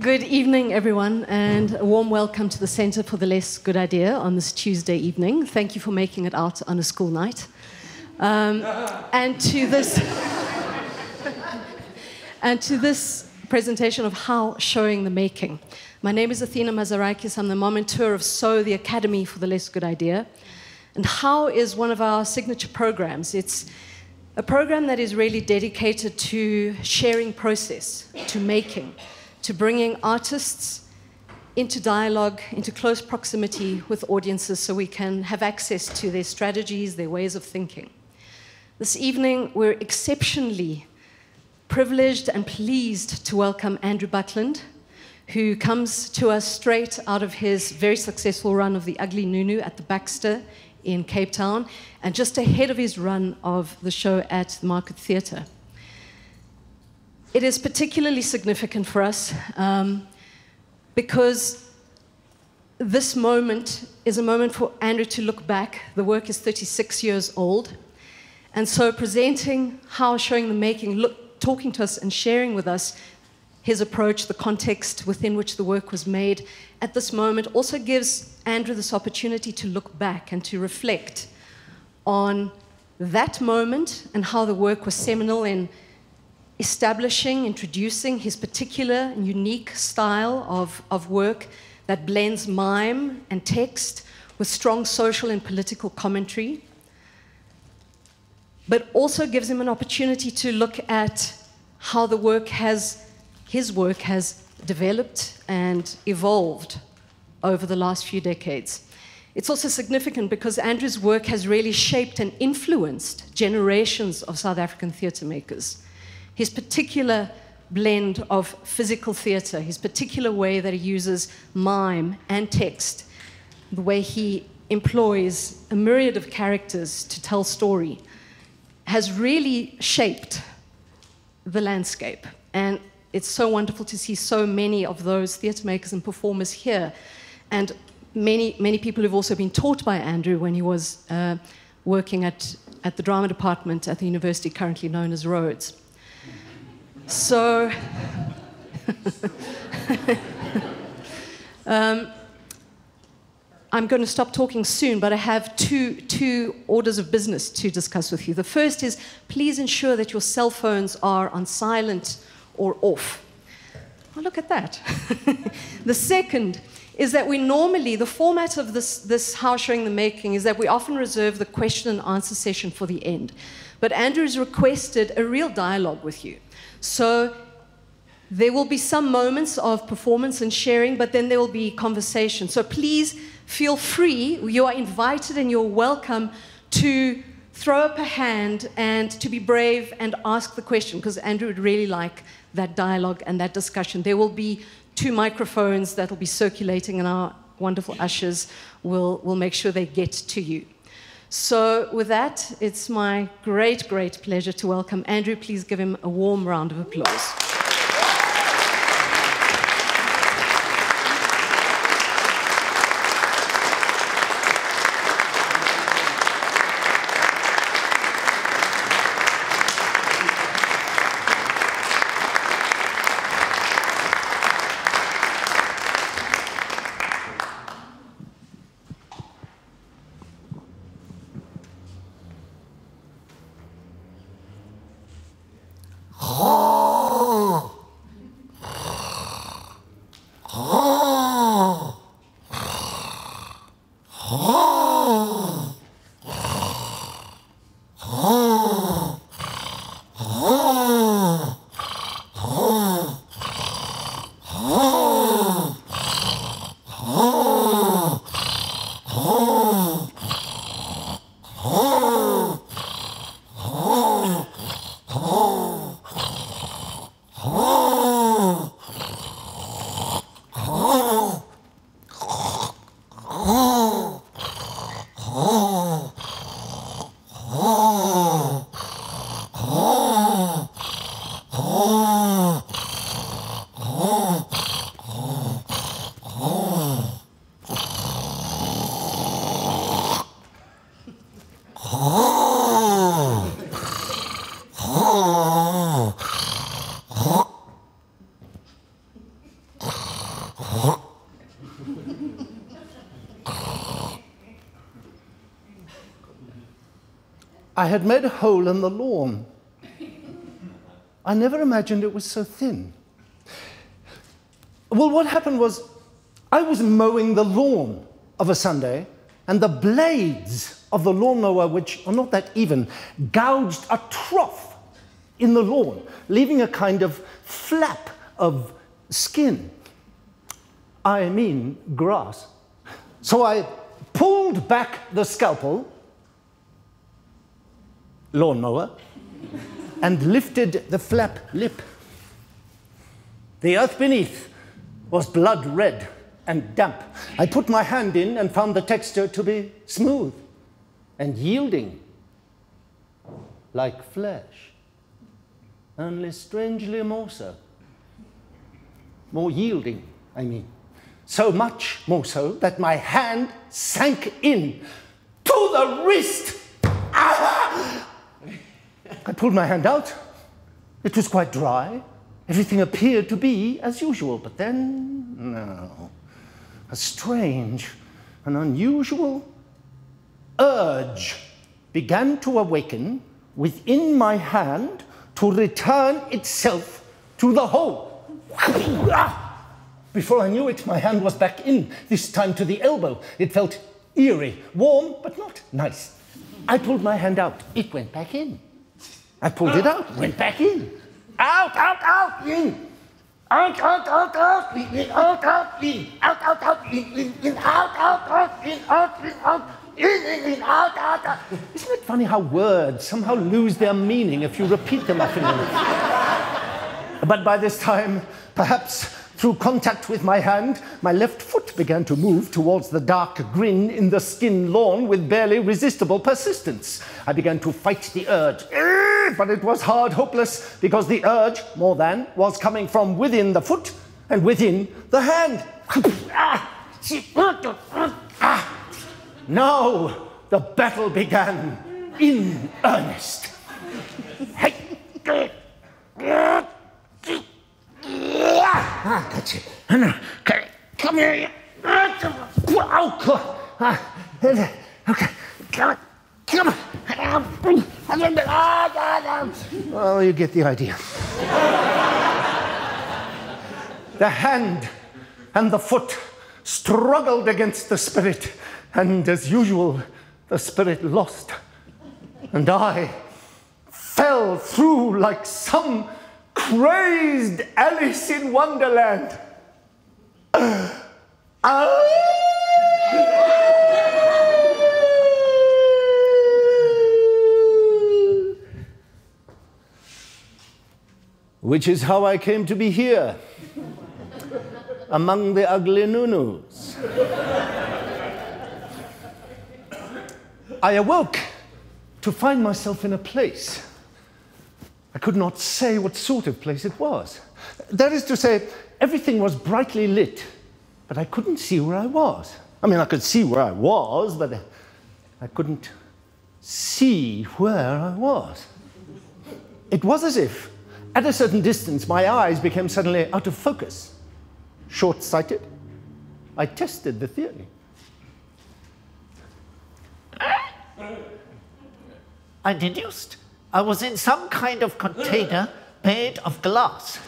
Good evening, everyone, and a warm welcome to the Centre for the Less Good Idea on this Tuesday evening. Thank you for making it out on a school night. And to this presentation of How Showing the Making. My name is Athena Mazarakis. I'm the MOMENTEUR of SO, the Academy for the Less Good Idea. And How is one of our signature programs. It's a program that is really dedicated to sharing process, to making, to bringing artists into dialogue, into close proximity with audiences so we can have access to their strategies, their ways of thinking. This evening, we're exceptionally privileged and pleased to welcome Andrew Buckland, who comes to us straight out of his very successful run of The Ugly Nunu at the Baxter in Cape Town, and just ahead of his run of the show at the Market Theatre. It is particularly significant for us because this moment is a moment for Andrew to look back. The work is 36 years old. And so presenting How Showing the Making, talking to us and sharing with us his approach, the context within which the work was made at this moment, also gives Andrew this opportunity to look back and to reflect on that moment and how the work was seminal in establishing, introducing his particular and unique style of work that blends mime and text with strong social and political commentary, but also gives him an opportunity to look at how his work has developed and evolved over the last few decades. It's also significant because Andrew's work has really shaped and influenced generations of South African theatre makers. His particular blend of physical theatre, his particular way that he uses mime and text, the way he employs a myriad of characters to tell story, has really shaped the landscape. And it's so wonderful to see so many of those theatre makers and performers here. And many people who've also been taught by Andrew when he was working at the drama department at the university currently known as Rhodes. So, I'm going to stop talking soon, but I have two orders of business to discuss with you. The first is, please ensure that your cell phones are on silent or off. Oh, look at that. The second is that the format of this How Showing the Making is that we often reserve the question and answer session for the end. But Andrew has requested a real dialogue with you. So there will be some moments of performance and sharing, but then there will be conversation. So please feel free, you are invited and you're welcome to throw up a hand and to be brave and ask the question, because Andrew would really like that dialogue and that discussion. There will be 2 microphones that will be circulating, and our wonderful ushers will make sure they get to you. So with that, it's my great, great pleasure to welcome Andrew. Please give him a warm round of applause. I had made a hole in the lawn. I never imagined it was so thin. Well, what happened was I was mowing the lawn of a Sunday, and the blades of the lawnmower, which are not that even, gouged a trough in the lawn, leaving a kind of flap of skin. I mean grass. So I pulled back the scalpel, lawnmower, and lifted the flap lip. The earth beneath was blood red and damp. I put my hand in and found the texture to be smooth and yielding, like flesh, only strangely more so. More yielding, I mean. So much more so that my hand sank in to the wrist. Ah! I pulled my hand out. It was quite dry. Everything appeared to be as usual, but then, no. A strange, an unusual urge began to awaken within my hand to return itself to the hole. Before I knew it, my hand was back in, this time to the elbow. It felt eerie, warm, but not nice. I pulled my hand out. It went back in. I pulled it out, went back in. Out, out, out, in. Out, out, out, out, in, out, out, in. Out, out, out, in, out, out, out, in, out, in, out, out, out. Isn't it funny how words somehow lose their meaning if you repeat them often enough? But by this time, perhaps through contact with my hand, my left foot began to move towards the dark grin in the skin lawn with barely resistible persistence. I began to fight the urge, but it was hard, hopeless, because the urge, more than, was coming from within the foot and within the hand. Now the battle began in earnest. That's it. Come here. Okay. Come on. Well, you get the idea. The hand and the foot struggled against the spirit, and as usual, the spirit lost. And I fell through like some crazed Alice in Wonderland. Which is how I came to be here, among the ugly nunus. I awoke to find myself in a place. I could not say what sort of place it was. That is to say, everything was brightly lit, but I couldn't see where I was. I mean, I could see where I was, but I couldn't see where I was. It was as if, at a certain distance, my eyes became suddenly out of focus. Short-sighted. I tested the theory. I deduced I was in some kind of container made of glass.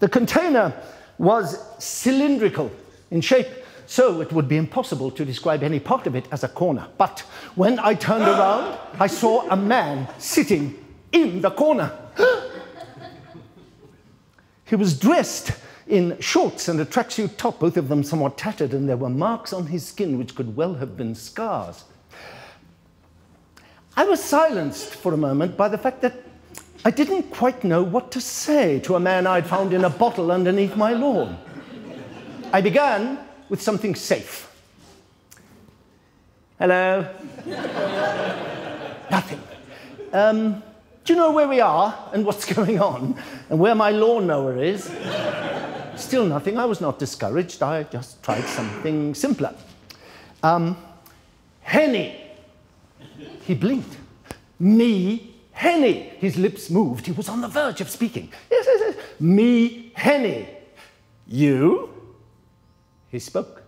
The container was cylindrical in shape, so it would be impossible to describe any part of it as a corner. But when I turned around, I saw a man sitting in the corner. He was dressed in shorts and a tracksuit top, both of them somewhat tattered, and there were marks on his skin which could well have been scars. I was silenced for a moment by the fact that I didn't quite know what to say to a man I'd found in a bottle underneath my lawn. I began with something safe. Hello? Nothing. Do you know where we are and what's going on and where my lawnmower is? Still nothing. I was not discouraged. I just tried something simpler. Henny. He blinked. Me, Henny. His lips moved. He was on the verge of speaking. Yes, yes, yes. Me, Henny. You? He spoke.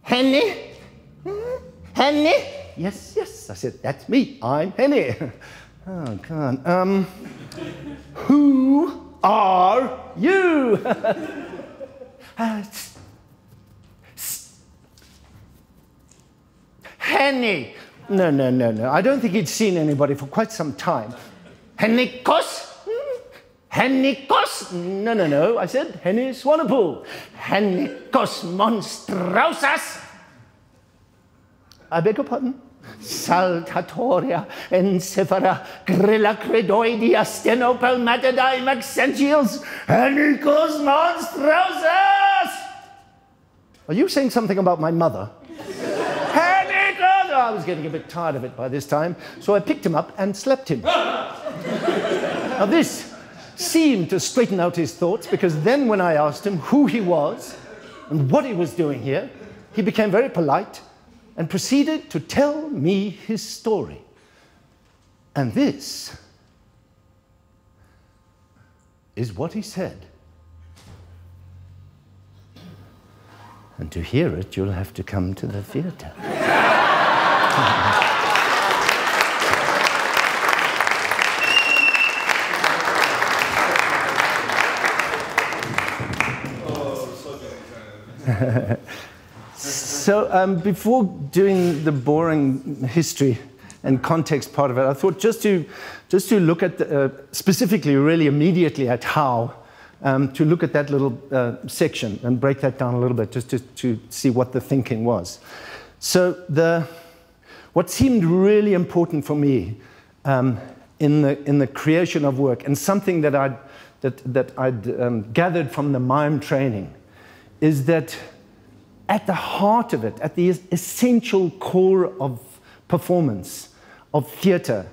Henny? Henny? Yes, yes. I said, that's me. I'm Henny. Oh, God. Who are you? Henny. No. I don't think he'd seen anybody for quite some time. Hennikos? Hennikos? No. I said, Henny Swanepoel. Hennikos monstrosas. I beg your pardon? Saltatoria, encephara, grilla credoidia, stenopelmatidae, maxentials, Hennikos monstrosas. Are you saying something about my mother? Hennikos! I was getting a bit tired of it by this time, so I picked him up and slapped him. Now this seemed to straighten out his thoughts, because then when I asked him who he was and what he was doing here, he became very polite and proceeded to tell me his story. And this is what he said. And to hear it, you'll have to come to the theatre. So before doing the boring history and context part of it, I thought just to look at specifically, really immediately at how, to look at that little section and break that down a little bit, just to see what the thinking was. So what seemed really important for me in the creation of work, and something that I'd gathered from the mime training, is that at the heart of it, at the essential core of performance, of theatre,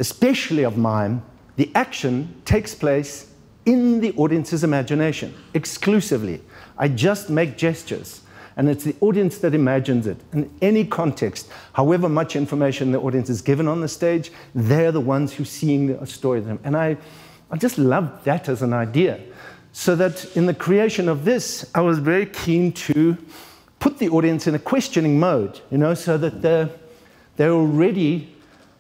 especially of mime, the action takes place in the audience's imagination, exclusively. I just make gestures, and it's the audience that imagines it. In any context, however much information the audience is given on the stage, they're the ones who are seeing the story. And I just loved that as an idea. So that in the creation of this, I was very keen to put the audience in a questioning mode, you know, so that they're already,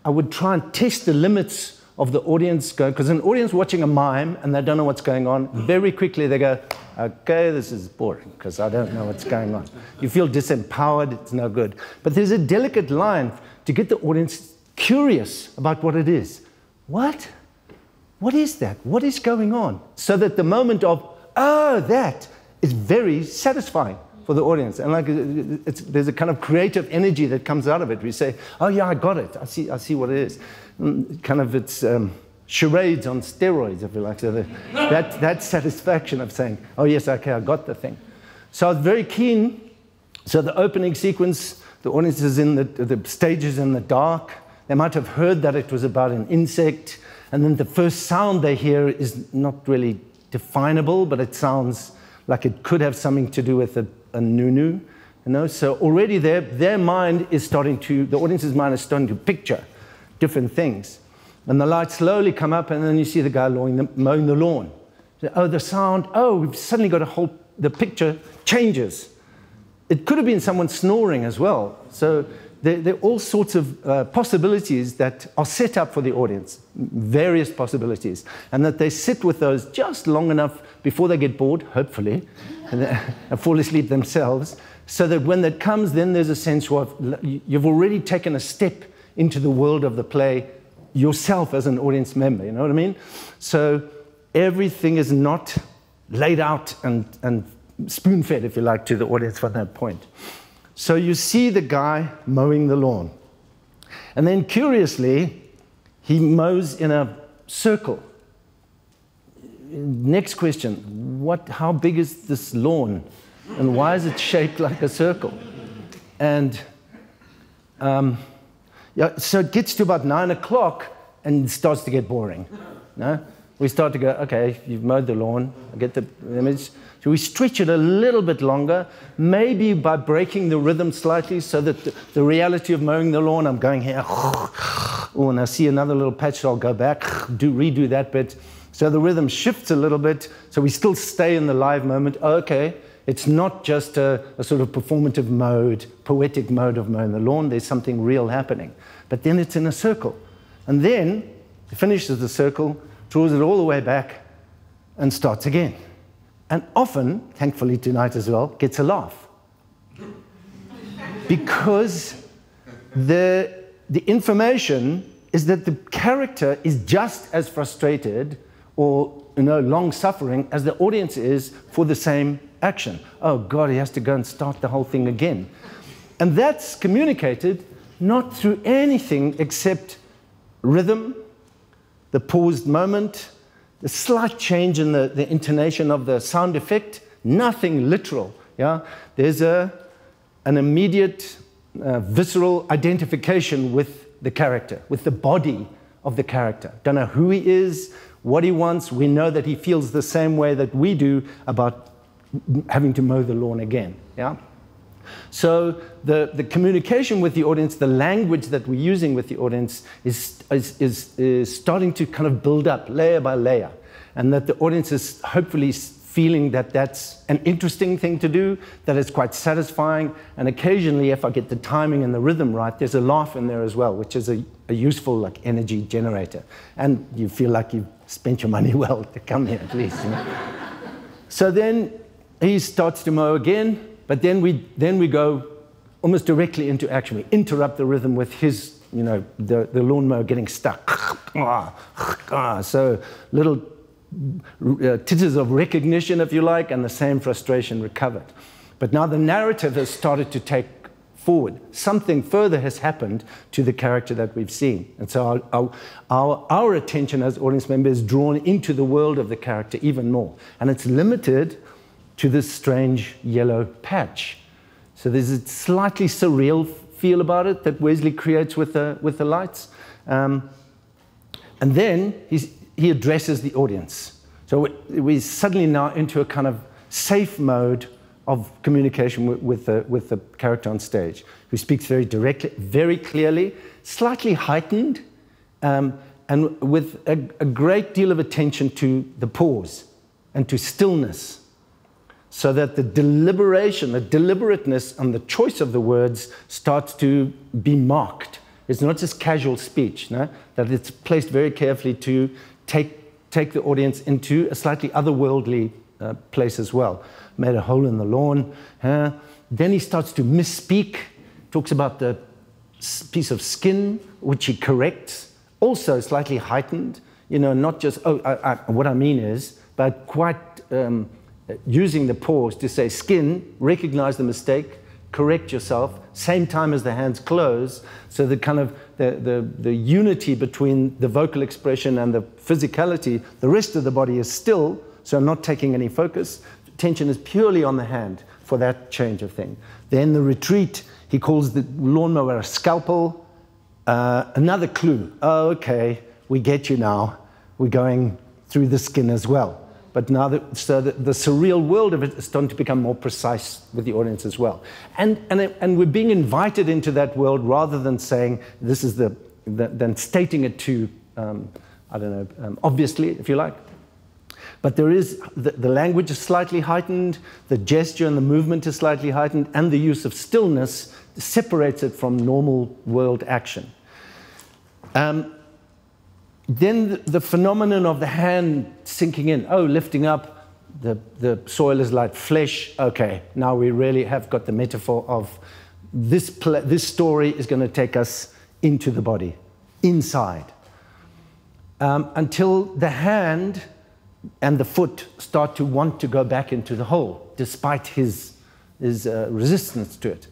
I would try and test the limits of the audience, because an audience watching a mime and they don't know what's going on, very quickly they go, okay, this is boring, because I don't know what's going on. You feel disempowered, it's no good. But there's a delicate line to get the audience curious about what it is. What? What is that? What is going on? So that the moment of, oh, that is very satisfying for the audience. And like there's a kind of creative energy that comes out of it. We say, oh yeah, I got it. I see what it is. Kind of it's charades on steroids, if you like. So that satisfaction of saying, oh yes, okay, I got the thing. So I was very keen. So the opening sequence, the audience is in the stage is in the dark. They might have heard that it was about an insect. And then the first sound they hear is not really definable, but it sounds like it could have something to do with a nunu, you know. So already their mind is starting to, the audience's mind is starting to picture different things. And the lights slowly come up, and then you see the guy mowing the lawn. Oh, the sound, oh, we've suddenly got the picture changes. It could have been someone snoring as well. So there are all sorts of possibilities that are set up for the audience, various possibilities, and that they sit with those just long enough before they get bored, hopefully, and fall asleep themselves, so that when that comes, then there's a sense of you've already taken a step into the world of the play yourself as an audience member, you know what I mean? So everything is not laid out and spoon-fed, if you like, to the audience from that point. So you see the guy mowing the lawn. And then curiously, he mows in a circle. Next question, how big is this lawn? And why is it shaped like a circle? And yeah, so it gets to about 9 o'clock and it starts to get boring. No? We start to go, okay, you've mowed the lawn, I get the image. So we stretch it a little bit longer, maybe by breaking the rhythm slightly so that the reality of mowing the lawn, I'm going here, oh, and I see another little patch, so I'll go back, redo that bit. So the rhythm shifts a little bit, so we still stay in the live moment. Okay, it's not just a sort of performative mode, poetic mode of mowing the lawn. There's something real happening. But then it's in a circle. And then it finishes the circle, draws it all the way back, and starts again. And often, thankfully tonight as well, gets a laugh. Because the information is that the character is just as frustrated or long-suffering as the audience is for the same action. Oh God, he has to go and start the whole thing again. And that's communicated not through anything except rhythm, the paused moment, the slight change in the intonation of the sound effect, nothing literal. Yeah? There's an immediate, visceral identification with the character, with the body of the character. Don't know who he is, what he wants. We know that he feels the same way that we do about having to mow the lawn again. Yeah? So the communication with the audience, the language that we're using with the audience is starting to kind of build up layer by layer, and that the audience is hopefully feeling that that's an interesting thing to do, that it's quite satisfying, and occasionally, if I get the timing and the rhythm right, there's a laugh in there as well, which is a useful like energy generator, and you feel like you've spent your money well to come here at least. You know? So then he starts to mow again. But then we go almost directly into action. We interrupt the rhythm with his, the lawnmower getting stuck. So little titters of recognition, if you like, and the same frustration recovered. But now the narrative has started to take forward. Something further has happened to the character that we've seen. And so our attention as audience members is drawn into the world of the character even more. And it's limited to this strange yellow patch. So there's a slightly surreal feel about it that Wesley creates with the lights. And then he addresses the audience. So we're suddenly now into a kind of safe mode of communication with the character on stage, who speaks very directly, very clearly, slightly heightened, and with a great deal of attention to the pause and to stillness, so that the deliberation, the deliberateness and the choice of the words starts to be marked. It's not just casual speech, no? That it's placed very carefully to take the audience into a slightly otherworldly place as well. Made a hole in the lawn. Then he starts to misspeak, talks about the piece of skin, which he corrects, also slightly heightened, not just, what I mean is, but quite using the pause to say skin, recognize the mistake, correct yourself, same time as the hands close, so the kind of the unity between the vocal expression and the physicality, the rest of the body is still, so I'm not taking any focus. Attention is purely on the hand for that change of thing. Then the retreat, he calls the lawnmower a scalpel. Another clue. Oh, okay, we get you now. We're going through the skin as well. But now, the surreal world of it is starting to become more precise with the audience as well. And we're being invited into that world rather than saying this is than stating it too, obviously, if you like. But there is, the language is slightly heightened, the gesture and the movement is slightly heightened, and the use of stillness separates it from normal world action. Then the phenomenon of the hand sinking in, lifting up, the soil is like flesh. Okay, now we really have got the metaphor of this story is going to take us into the body, inside. Until the hand and the foot start to want to go back into the hole, despite his resistance to it.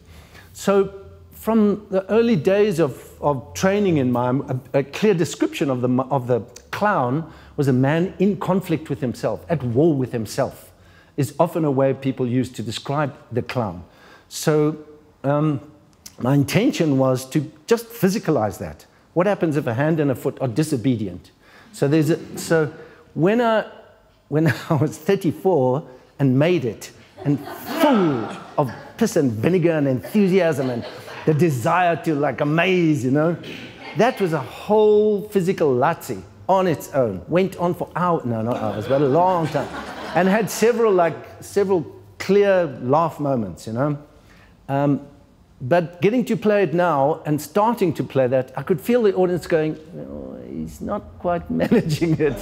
So from the early days of training in mime, a clear description of the clown was a man in conflict with himself, at war with himself, is often a way people use to describe the clown. So my intention was to just physicalize that. What happens if a hand and a foot are disobedient? So when I was 34 and made it, and full of piss and vinegar and enthusiasm and the desire to like amaze, that was a whole physical Latzi. on its own. Went on for hours, no, not hours, but a long time. And had several clear laugh moments, you know. But getting to play it now and starting to play that, I could feel the audience going, oh, he's not quite managing it.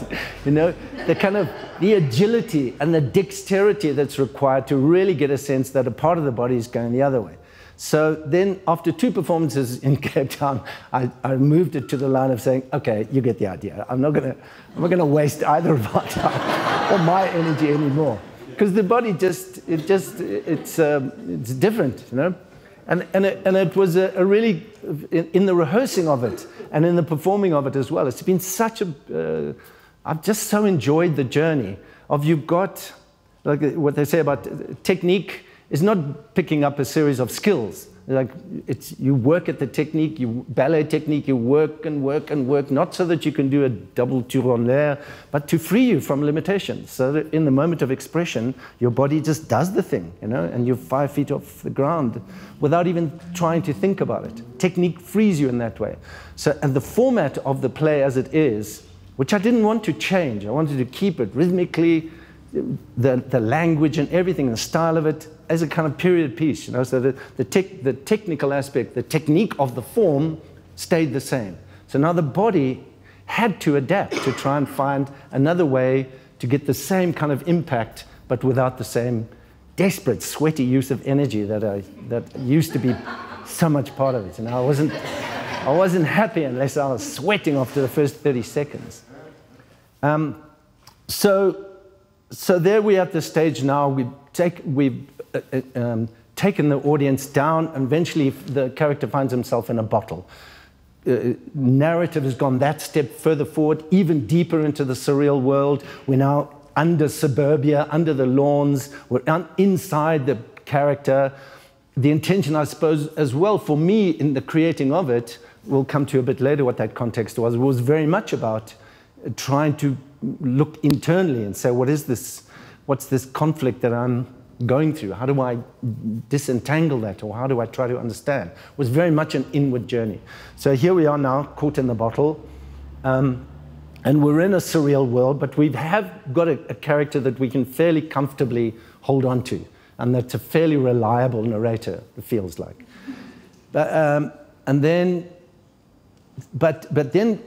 You know, the agility and the dexterity that's required to really get a sense that a part of the body is going the other way. So then after 2 performances in Cape Town, I moved it to the line of saying, okay, you get the idea. I'm not gonna waste either of our time or my energy anymore. Because the body it's different, you know? And it was a really, in the rehearsing of it and in the performing of it as well, it's been such a, I've just so enjoyed the journey of you've got, like what they say about technique is not picking up a series of skills. Like you work at the technique, ballet technique, you work and work and work, not so that you can do a double tour en l'air, but to free you from limitations. So that in the moment of expression, your body just does the thing, you know, and you're 5 feet off the ground without even trying to think about it. Technique frees you in that way. So, and the format of the play as it is, which I didn't want to change, I wanted to keep it rhythmically, the language and everything, the style of it, as a kind of period piece, you know, so the technical aspect, the technique of the form stayed the same. So now the body had to adapt to try and find another way to get the same kind of impact, but without the same desperate, sweaty use of energy that used to be so much part of it. And I wasn't happy unless I was sweating after the first 30 seconds. So there we are at the stage now. We've taken the audience down, and eventually the character finds himself in a bottle. Narrative has gone that step further forward, even deeper into the surreal world. We're now under suburbia, under the lawns. We're inside the character. The intention, I suppose, as well, for me in the creating of it, we'll come to a bit later what that context was very much about trying to look internally and say, what is this? What's this conflict that I'm going through? How do I disentangle that, or how do I try to understand? It was very much an inward journey. So here we are now, caught in the bottle, and we're in a surreal world, but we have got a character that we can fairly comfortably hold on to, and that's a fairly reliable narrator, it feels like. But then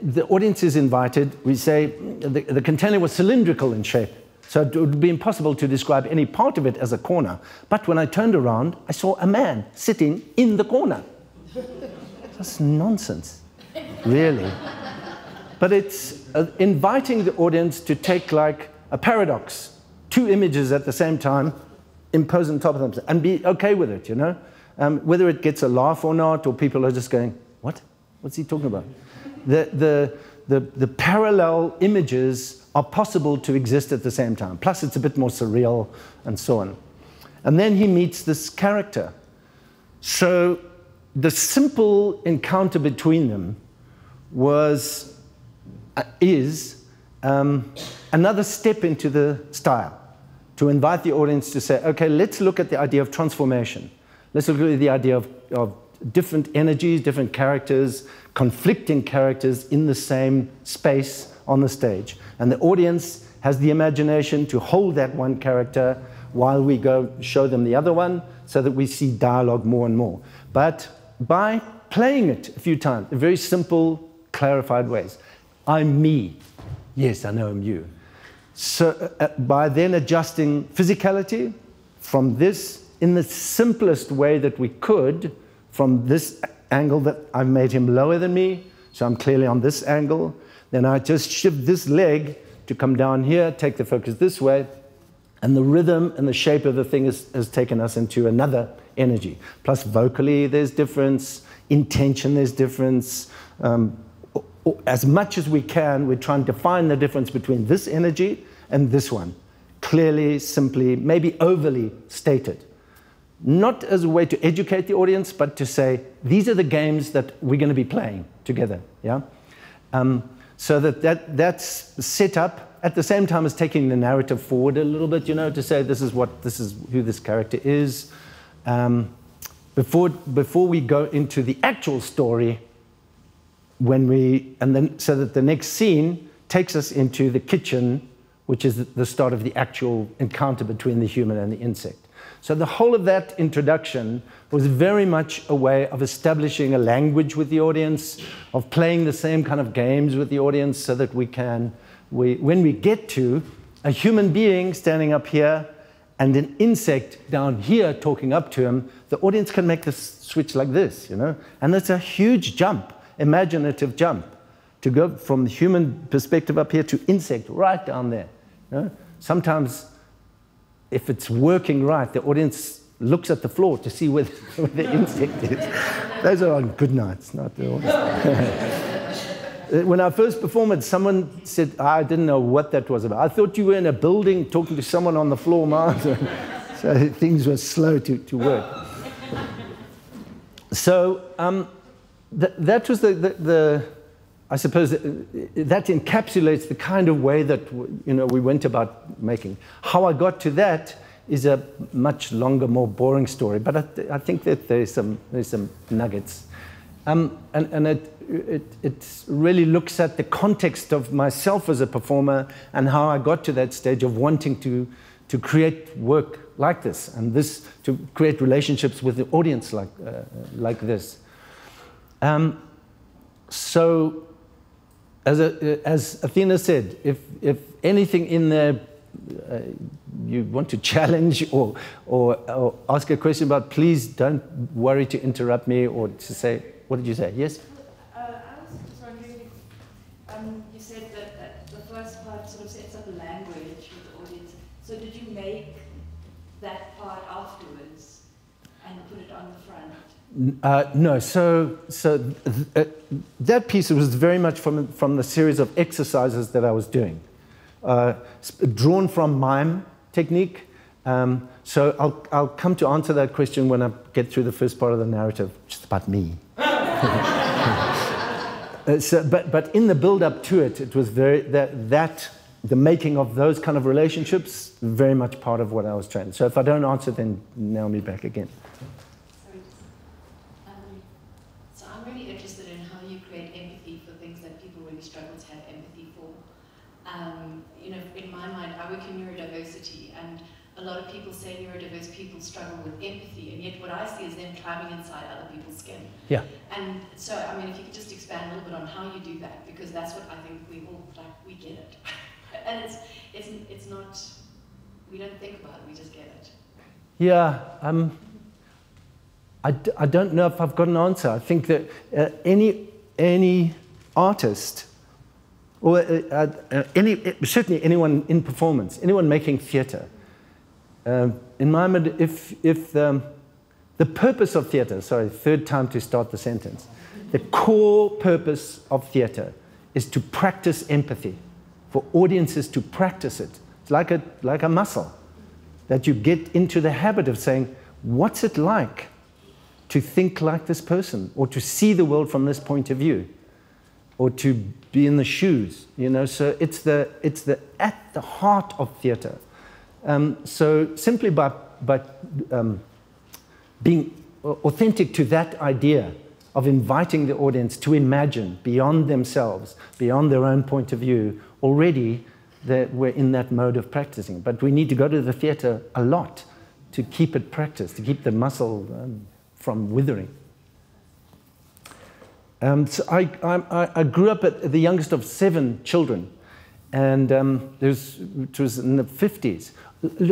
the audience is invited. We say the container was cylindrical in shape, so it would be impossible to describe any part of it as a corner. But when I turned around, I saw a man sitting in the corner. That's nonsense, really. But it's inviting the audience to take like a paradox, 2 images at the same time, impose on top of them, and be okay with it, you know? Whether it gets a laugh or not, or people are just going, what? What's he talking about? The parallel images are possible to exist at the same time. Plus, it's a bit more surreal and so on. And then he meets this character. So the simple encounter between them is another step into the style, to invite the audience to say, okay, let's look at the idea of transformation. Let's look at the idea of different energies, different characters, conflicting characters in the same space on the stage. And the audience has the imagination to hold that one character while we go show them the other one, so that we see dialogue more and more. But by playing it a few times, in very simple, clarified ways. I'm me. Yes, I know I'm you. So by then adjusting physicality from this in the simplest way that we could, from this angle that I've made him lower than me, so I'm clearly on this angle. Then I just shift this leg to come down here, take the focus this way, and the rhythm and the shape of the thing has taken us into another energy. Plus vocally there's difference, intention there's difference. As much as we can, we try and define the difference between this energy and this one. Clearly, simply, maybe overly stated. Not as a way to educate the audience, but to say, these are the games that we're going to be playing together. Yeah? So that's set up at the same time as taking the narrative forward a little bit, you know, to say this is who this character is. Before we go into the actual story, so that the next scene takes us into the kitchen, which is the start of the actual encounter between the human and the insect. So the whole of that introduction was very much a way of establishing a language with the audience, of playing the same kind of games with the audience so that when we get to a human being standing up here and an insect down here talking up to him, the audience can make this switch like this, you know? And that's a huge jump, imaginative jump, to go from the human perspective up here to insect right down there. You know? Sometimes, if it's working right, the audience looks at the floor to see where the insect is. Those are on good nights, not the audience. When I first performed it, someone said, I didn't know what that was about. I thought you were in a building talking to someone on the floor, Martha. So things were slow to work. So that was I suppose that encapsulates the kind of way that we went about making. How I got to that is a much longer, more boring story, but I think that there's some nuggets, and it really looks at the context of myself as a performer and how I got to that stage of wanting to create work like this, and to create relationships with the audience like this. So, as Athena said, if anything in there you want to challenge or ask a question about, please don't worry to interrupt me or to say, what did you say? Yes? I was just wondering, you said that the first part sort of sets up a language with the audience. So did you make that part afterwards and put it on the front? No, so that piece was very much from the series of exercises that I was doing, drawn from mime technique. So I'll come to answer that question when I get through the first part of the narrative, just about me. But in the build-up to it, it was very the making of those kind of relationships, very much part of what I was trying. So if I don't answer, then nail me back again. So I'm really interested in how you create empathy for things that people really struggle to have empathy for. In my mind, I work in neurodiversity, and a lot of people say neurodiverse people struggle with empathy, and yet what I see is them climbing inside other people's skin. Yeah. And so, if you could just expand a little bit on how you do that, because that's what I think we all, we get it. And it's not, we don't think about it, we just get it. Yeah, I don't know if I've got an answer. I think that any artist, or certainly anyone in performance, anyone making theatre, in my mind, if the purpose of theatre, sorry, third time to start the sentence, the core purpose of theatre is to practice empathy, for audiences to practice it. It's like a muscle, that you get into the habit of saying, what's it like to think like this person, or to see the world from this point of view, or to be in the shoes, So it's at the heart of theatre. So simply by being authentic to that idea of inviting the audience to imagine beyond themselves, beyond their own point of view, already we're in that mode of practicing. But we need to go to the theatre a lot to keep it practiced, to keep the muscle from withering. So I grew up the youngest of 7 children, and it was in the 50s.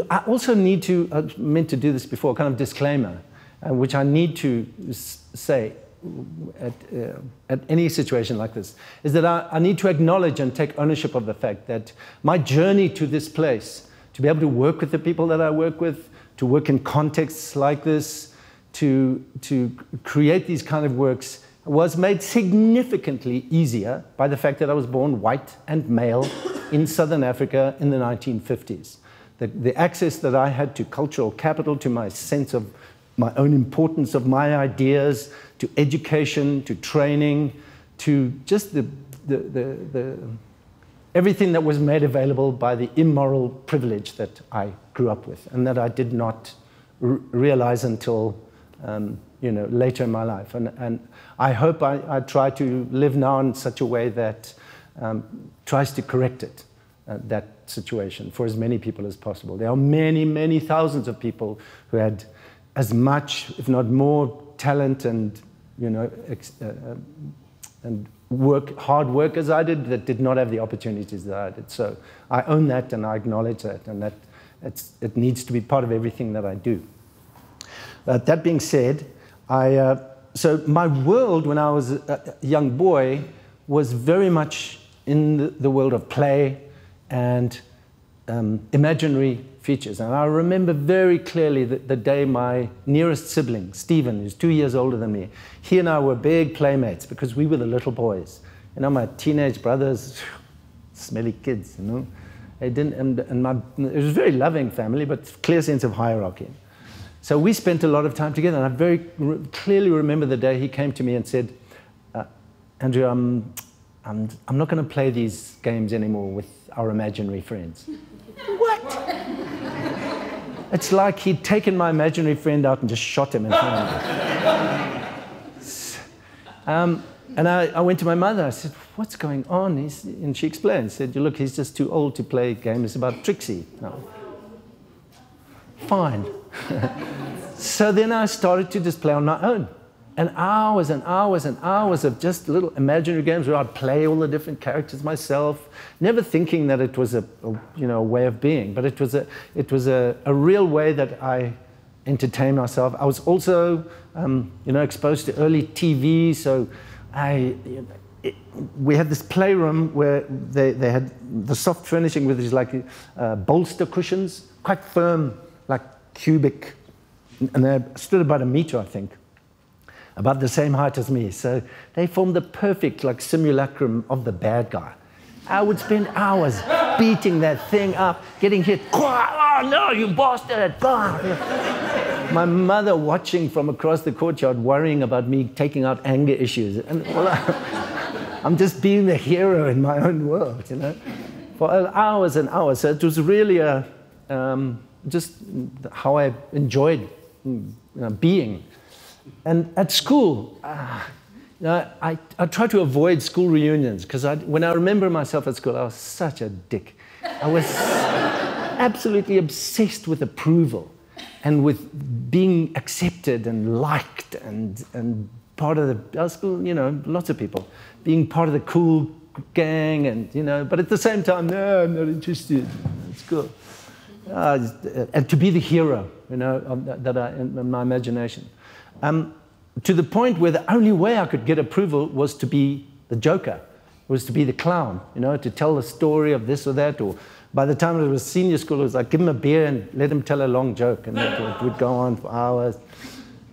I also need to, I meant to do this before, kind of disclaimer, which I need to say at any situation like this, is that I need to acknowledge and take ownership of the fact that my journey to this place, to be able to work with the people that I work with, to work in contexts like this, to create these kind of works, was made significantly easier by the fact that I was born white and male in Southern Africa in the 1950s. The access that I had to cultural capital, to my sense of my own importance of my ideas, to education, to training, to just everything that was made available by the immoral privilege that I grew up with, and that I did not realize until later in my life. And I hope I try to live now in such a way that tries to correct it, that situation, for as many people as possible. There are many, many thousands of people who had as much, if not more, talent and, you know, and hard work as I did, that did not have the opportunities that I did. So I own that and I acknowledge that, and that it needs to be part of everything that I do. That being said, so my world when I was a young boy was very much in the world of play and imaginary features. And I remember very clearly the day my nearest sibling, Stephen, who's 2 years older than me, he and I were big playmates because we were the little boys. You know, my teenage brothers, smelly kids, you know. They didn't, it was a very loving family, but clear sense of hierarchy. So we spent a lot of time together, and I very clearly remember the day he came to me and said, Andrew, I'm not going to play these games anymore with our imaginary friends. What? It's like he'd taken my imaginary friend out and just shot him in front of me. And I went to my mother. I said, what's going on? And she explained. Said, look, he's just too old to play games about Trixie. No. Fine. So then I started to just play on my own. And hours and hours and hours of just little imaginary games where I'd play all the different characters myself, never thinking that it was a way of being, but it was a real way that I entertained myself. I was also exposed to early TV, so we had this playroom where they had the soft furnishing with these like bolster cushions, quite firm, like cubic, and they stood about 1 meter, I think. About the same height as me. So they formed the perfect like simulacrum of the bad guy. I would spend hours beating that thing up, getting hit. Oh no, you bastard! My mother watching from across the courtyard, worrying about me taking out anger issues. And well, I'm just being the hero in my own world, you know, for hours and hours. So it was really just how I enjoyed being. And at school, I try to avoid school reunions because when I remember myself at school, I was such a dick. I was absolutely obsessed with approval and with being accepted and liked and part of our school, you know, lots of people, being part of the cool gang and, you know, but at the same time, no, I'm not interested. It's cool. And to be the hero, you know, in my imagination. To the point where the only way I could get approval was to be the joker, was to be the clown, you know, to tell the story of this or that. Or by the time it was senior school, it was like, give him a beer and let him tell a long joke. And it would go on for hours.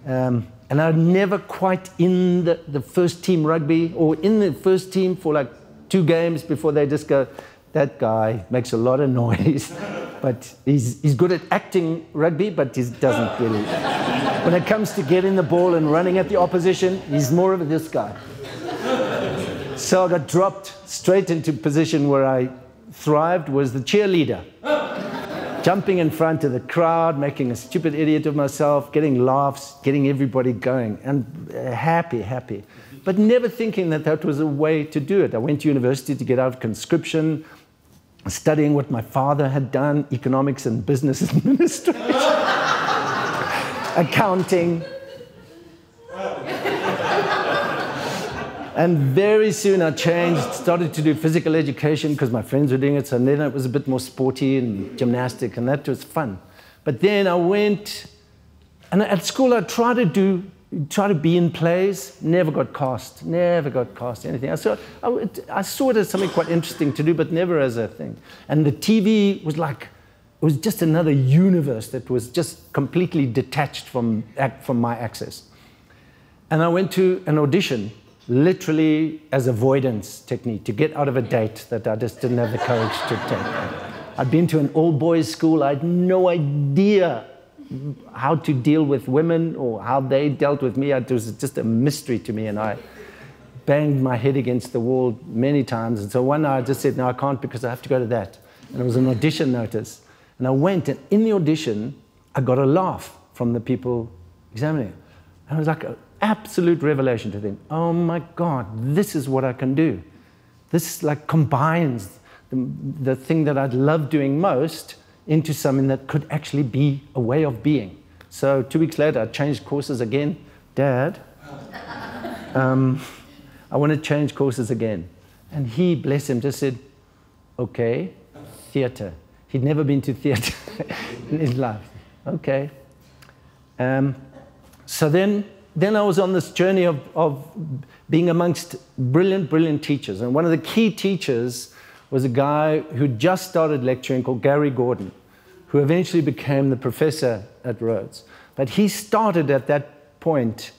And I was never quite in the first team rugby or in the first team for like 2 games before they just go, that guy makes a lot of noise. But he's good at acting rugby, but he doesn't really. When it comes to getting the ball and running at the opposition, he's more of this guy. So I got dropped straight into a position where I thrived, was the cheerleader. Jumping in front of the crowd, making a stupid idiot of myself, getting laughs, getting everybody going, and happy. But never thinking that that was a way to do it. I went to university to get out of conscription, studying what my father had done, economics and business administration, accounting. And very soon I changed, started to do physical education because my friends were doing it, so then it was a bit more sporty and gymnastic, and that was fun. But then I went, and at school I tried to be in plays, never got cast anything. I saw it as something quite interesting to do, but never as a thing. And the TV was like, it was just another universe that was just completely detached from my access. And I went to an audition, literally as avoidance technique, to get out of a date that I just didn't have the courage to take. I'd been to an all-boys school. I had no idea how to deal with women or how they dealt with me. It was just a mystery to me, and I banged my head against the wall many times. And so one night I just said, no, I can't because I have to go to that. And it was an audition notice. And I went, and in the audition, I got a laugh from the people examining it. And it was like an absolute revelation to think, oh my God, this is what I can do. this like combines the thing that I'd love doing most into something that could actually be a way of being. So 2 weeks later, I changed courses again. Dad, I want to change courses again. And he, bless him, just said, okay, theater. He'd never been to theater in his life. Okay. So then I was on this journey of being amongst brilliant, brilliant teachers. And one of the key teachers was a guy who just started lecturing called Gary Gordon, who eventually became the professor at Rhodes. But he started at that point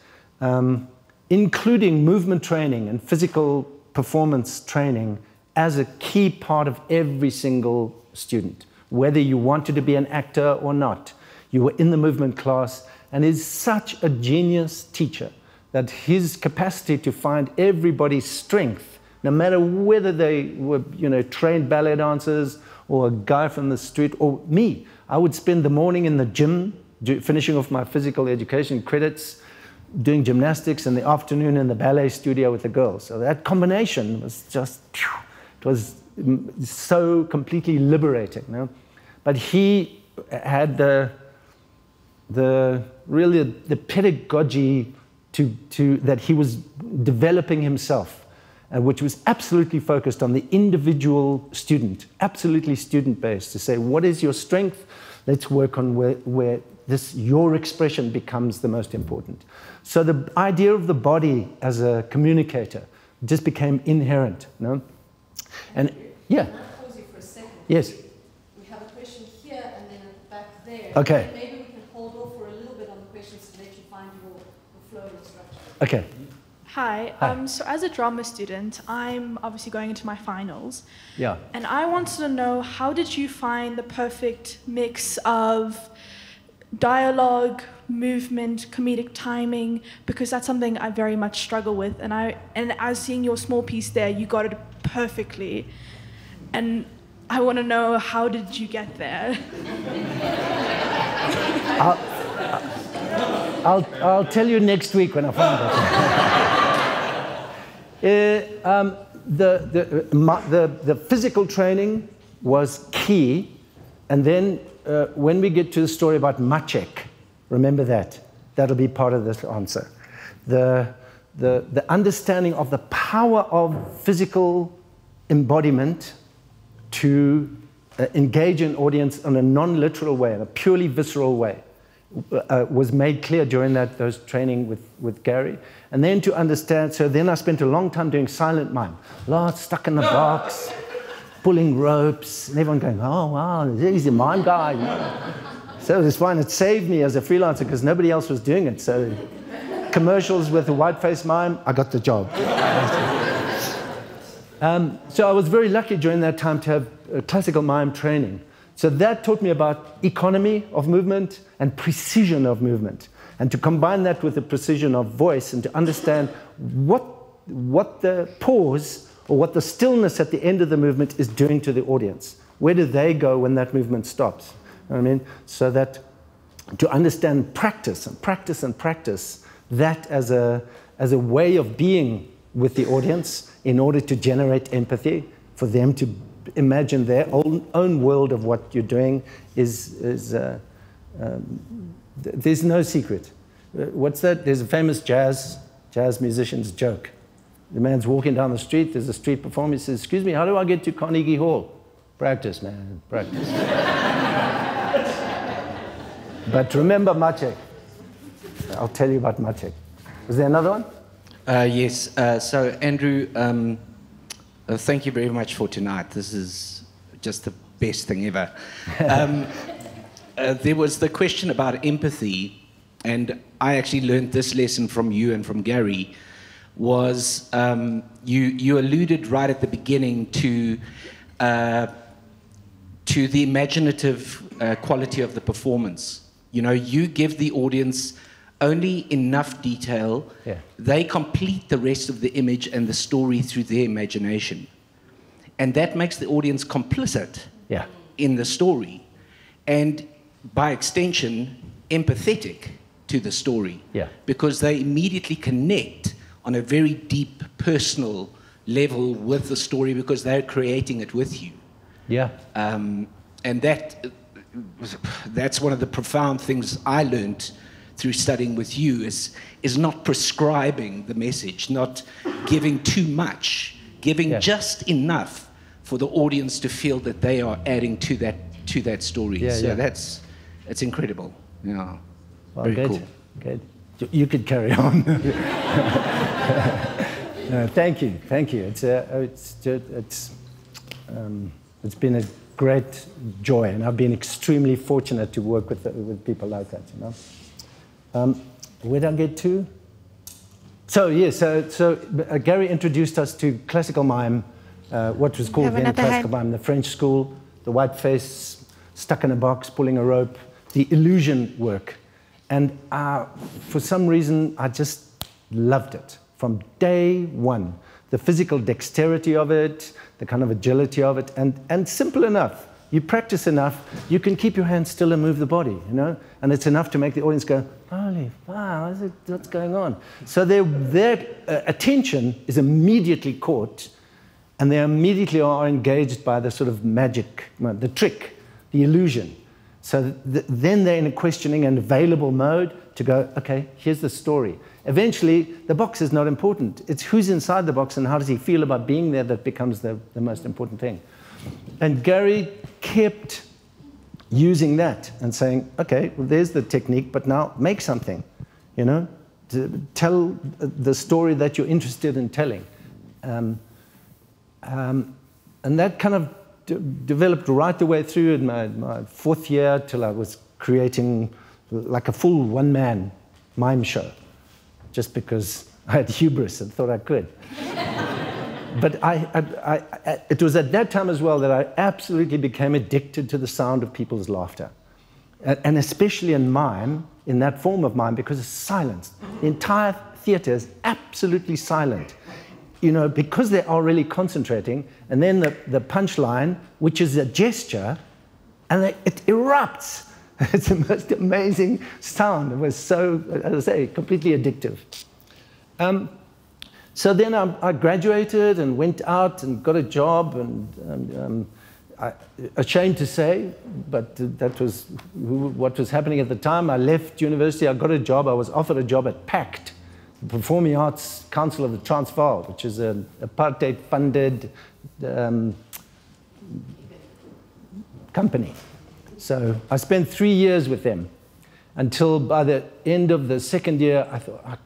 including movement training and physical performance training as a key part of every single student. Whether you wanted to be an actor or not, you were in the movement class, and is such a genius teacher that his capacity to find everybody's strength, no matter whether they were, trained ballet dancers or a guy from the street or me. I would spend the morning in the gym, finishing off my physical education credits, doing gymnastics, in the afternoon in the ballet studio with the girls. So that combination was just, it was so completely liberating. But he had really the pedagogy that he was developing himself, which was absolutely focused on the individual student, absolutely student-based, to say, what is your strength? Let's work on where your expression becomes the most important. So the idea of the body as a communicator just became inherent. And yeah. Can I pause you for a second? Yes. We have a question here and then at the back there. Okay. Maybe we can hold off for a little bit on the questions to let you find your flow and structure. Okay. Hi. Hi. So as a drama student, I'm obviously going into my finals. Yeah. And I wanted to know, how did you find the perfect mix of dialogue, movement, comedic timing? Because that's something I very much struggle with. And as seeing your small piece there, you got it perfectly. And I want to know, how did you get there? I'll tell you next week when I find it. The physical training was key, and then when we get to the story about Maciek, remember that. That'll be part of this answer. The understanding of the power of physical embodiment to engage an audience in a non-literal way, in a purely visceral way, was made clear during those training with Gary. And then to understand, so then I spent a long time doing silent mime. Lots stuck in the box, pulling ropes, and everyone going, oh, wow, he's a mime guy. So it was fine. It saved me as a freelancer because nobody else was doing it. So commercials with a white-faced mime, I got the job. So I was very lucky during that time to have classical mime training. So that taught me about economy of movement and precision of movement. And to combine that with the precision of voice and to understand what the pause or what the stillness at the end of the movement is doing to the audience. Where do they go when that movement stops? You know what I mean? So that to understand practice and practice and practice that as a way of being with the audience in order to generate empathy, for them to imagine their own world of what you're doing there's no secret. What's that? There's a famous jazz musician's joke. The man's walking down the street, there's a street performer, he says, excuse me, how do I get to Carnegie Hall? Practice, man, practice. But remember Maciek. I'll tell you about Maciek. Was there another one? Yes. So, Andrew, thank you very much for tonight. This is just the best thing ever. There was the question about empathy, and I actually learned this lesson from you and from Gary, was you alluded right at the beginning to the imaginative quality of the performance. You know, you give the audience only enough detail, yeah. They complete the rest of the image and the story through their imagination. And that makes the audience complicit yeah. in the story, and by extension, empathetic to the story. Yeah. Because they immediately connect on a very deep, personal level with the story because they're creating it with you. Yeah. And that's one of the profound things I learned through studying with you is not prescribing the message, not giving too much, giving just enough for the audience to feel that they are adding to that story. That's incredible. Yeah. Well, very good. cool. Good. You could carry on. No, thank you. It's been a great joy, and I've been extremely fortunate to work with people like that. You know, where did I get to? So Gary introduced us to classical mime, what was called then classical mime, the French school, the white face stuck in a box, pulling a rope, the illusion work, and for some reason I just loved it. From day one, the physical dexterity of it, the kind of agility of it, and simple enough. You practice enough, you can keep your hands still and move the body, you know? And it's enough to make the audience go, holy, wow, what's going on? So their attention is immediately caught, and they immediately are engaged by the sort of magic, the trick, the illusion. So then they're in a questioning and available mode to go, okay, here's the story. Eventually, the box is not important. It's who's inside the box and how does he feel about being there that becomes the most important thing. And Gary kept using that and saying, okay, well, there's the technique, but now make something, you know, to tell the story that you're interested in telling. And that kind of developed right the way through in my fourth year till I was creating like a full one-man mime show, just because I had hubris and thought I could. But it was at that time as well that I absolutely became addicted to the sound of people's laughter. And especially in mime, in that form of mime, because it's silence. The entire theater is absolutely silent. You know, because they are really concentrating, and then the punchline, which is a gesture, and it erupts. It's the most amazing sound. It was so, as I say, completely addictive. So then I graduated and went out and got a job, and ashamed to say, but that was what was happening at the time. I left university, I got a job, I was offered a job at PACT, the Performing Arts Council of the Transvaal, which is an apartheid-funded company. So I spent 3 years with them until by the end of the second year, I thought,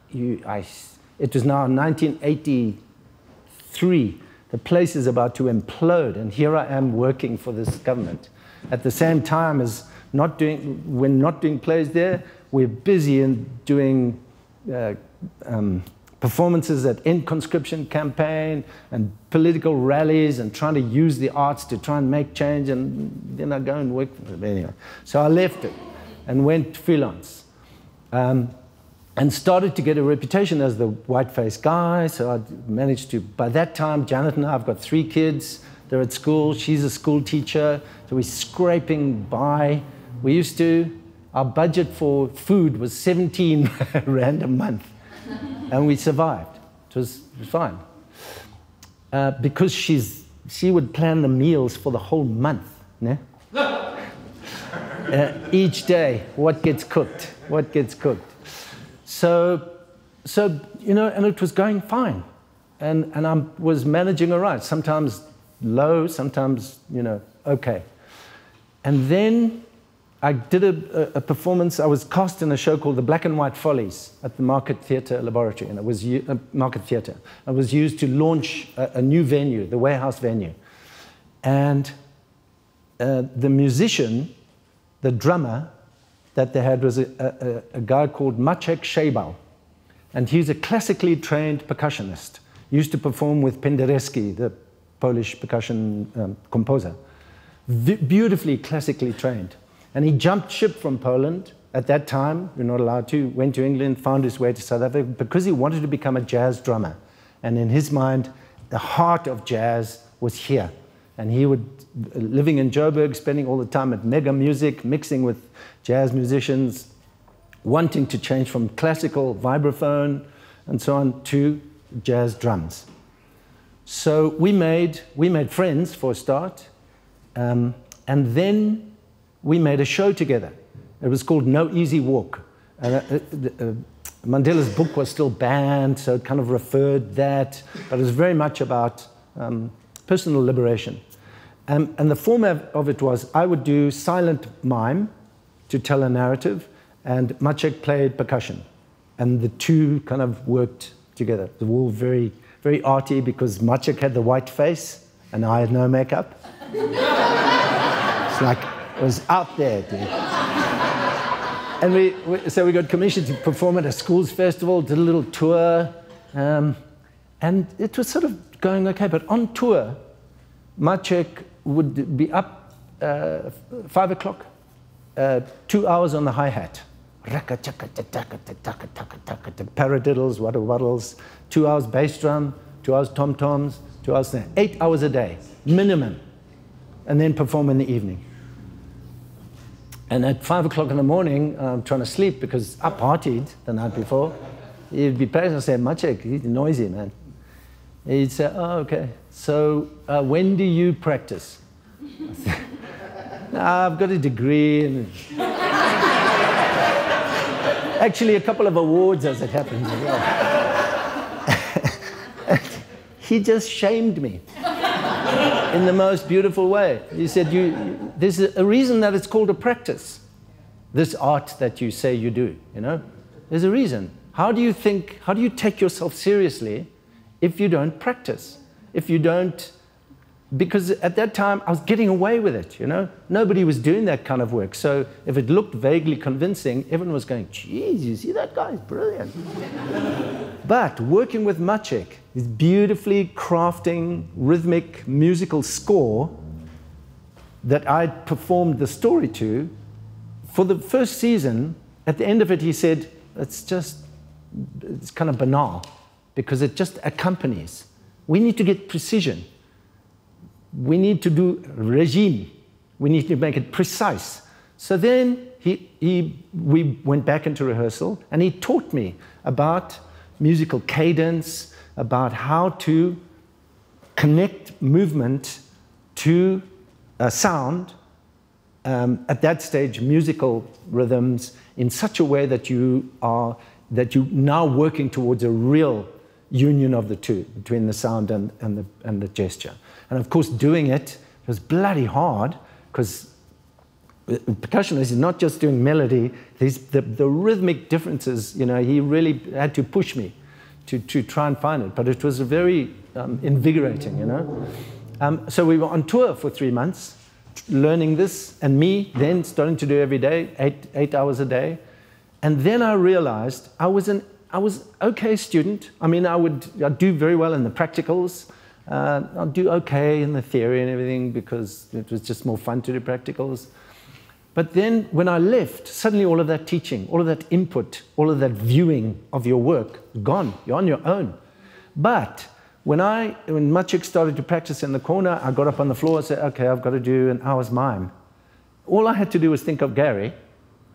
it was now 1983. The place is about to implode, and here I am working for this government. At the same time as we're not doing plays there, we're busy in doing performances at end conscription campaign and political rallies and trying to use the arts to try and make change, and then I go and work for them anyway. So I left it and went freelance and started to get a reputation as the white-faced guy. So I managed to, by that time, Janet and I have got 3 kids. They're at school. She's a school teacher. So we're scraping by. We used to, our budget for food was 17 rand a month. And we survived. It was fine. Because she would plan the meals for the whole month. Ne? Each day, what gets cooked? So, you know, and it was going fine. And I was managing all right. Sometimes low, sometimes, you know, okay. And then I did a performance. I was cast in a show called The Black and White Follies at the Market Theatre Laboratory, and it was Market Theatre. It was used to launch a new venue, the Warehouse venue. And the musician, the drummer that they had was a guy called Maciek Szejbal. And he's a classically trained percussionist. He used to perform with Penderecki, the Polish percussion composer. Beautifully classically trained. And he jumped ship from Poland. At that time, you're not allowed to, went to England, found his way to South Africa because he wanted to become a jazz drummer. And in his mind, the heart of jazz was here. And he would, living in Joburg, spending all the time at Mega Music, mixing with jazz musicians, wanting to change from classical vibraphone and so on to jazz drums. So we made friends for a start, and then we made a show together. It was called No Easy Walk. Mandela's book was still banned, so it kind of referred that, but it was very much about personal liberation. And the format of it was I would do silent mime to tell a narrative, and Maciek played percussion. And the two kind of worked together. They were all very, very arty because Maciek had the white face and I had no makeup. It's like, it was out there, dude. And so we got commissioned to perform at a schools festival, did a little tour, and it was sort of going okay. But on tour, Maciek would be up 5 o'clock, 2 hours on the hi-hat. Paradiddles, waddles, 2 hours bass drum, 2 hours tom-toms, 2 hours snare. 8 hours a day, minimum. And then perform in the evening. And at 5 o'clock in the morning, I'm trying to sleep because I partied the night before. He'd be patient and say, Maciek, he's noisy, man. He'd say, oh, okay. So when do you practice? I said, nah, I've got a degree. And actually, a couple of awards as it happens as well. He just shamed me in the most beautiful way. He said, there's a reason that it's called a practice. This art that you say you do, you know? There's a reason. How do you take yourself seriously if you don't practice? If you don't, because at that time I was getting away with it, you know? Nobody was doing that kind of work. So if it looked vaguely convincing, everyone was going, geez, you see that guy? He's brilliant. But working with Maciek, this beautifully crafting, rhythmic, musical score that I'd performed the story to, for the first season, at the end of it, he said, it's kind of banal because it just accompanies. We need to get precision. We need to do regime. We need to make it precise. So then we went back into rehearsal and he taught me about musical cadence, about how to connect movement to sound, at that stage, musical rhythms, in such a way that you're now working towards a real union of the two, between the sound and the gesture. And of course, doing it was bloody hard, because percussionist is not just doing melody, the rhythmic differences, you know, he really had to push me to try and find it. But it was very invigorating, you know. So we were on tour for 3 months, learning this, and me then starting to do every day, 8 hours a day. And then I realized I was okay student. I mean, I'd do very well in the practicals. I'd do okay in the theory and everything because it was just more fun to do practicals. But then when I left, suddenly all of that teaching, all of that input, all of that viewing of your work, gone. You're on your own. But when Maciek started to practice in the corner, I got up on the floor and said, okay, I've got to do an hour's mime. All I had to do was think of Gary,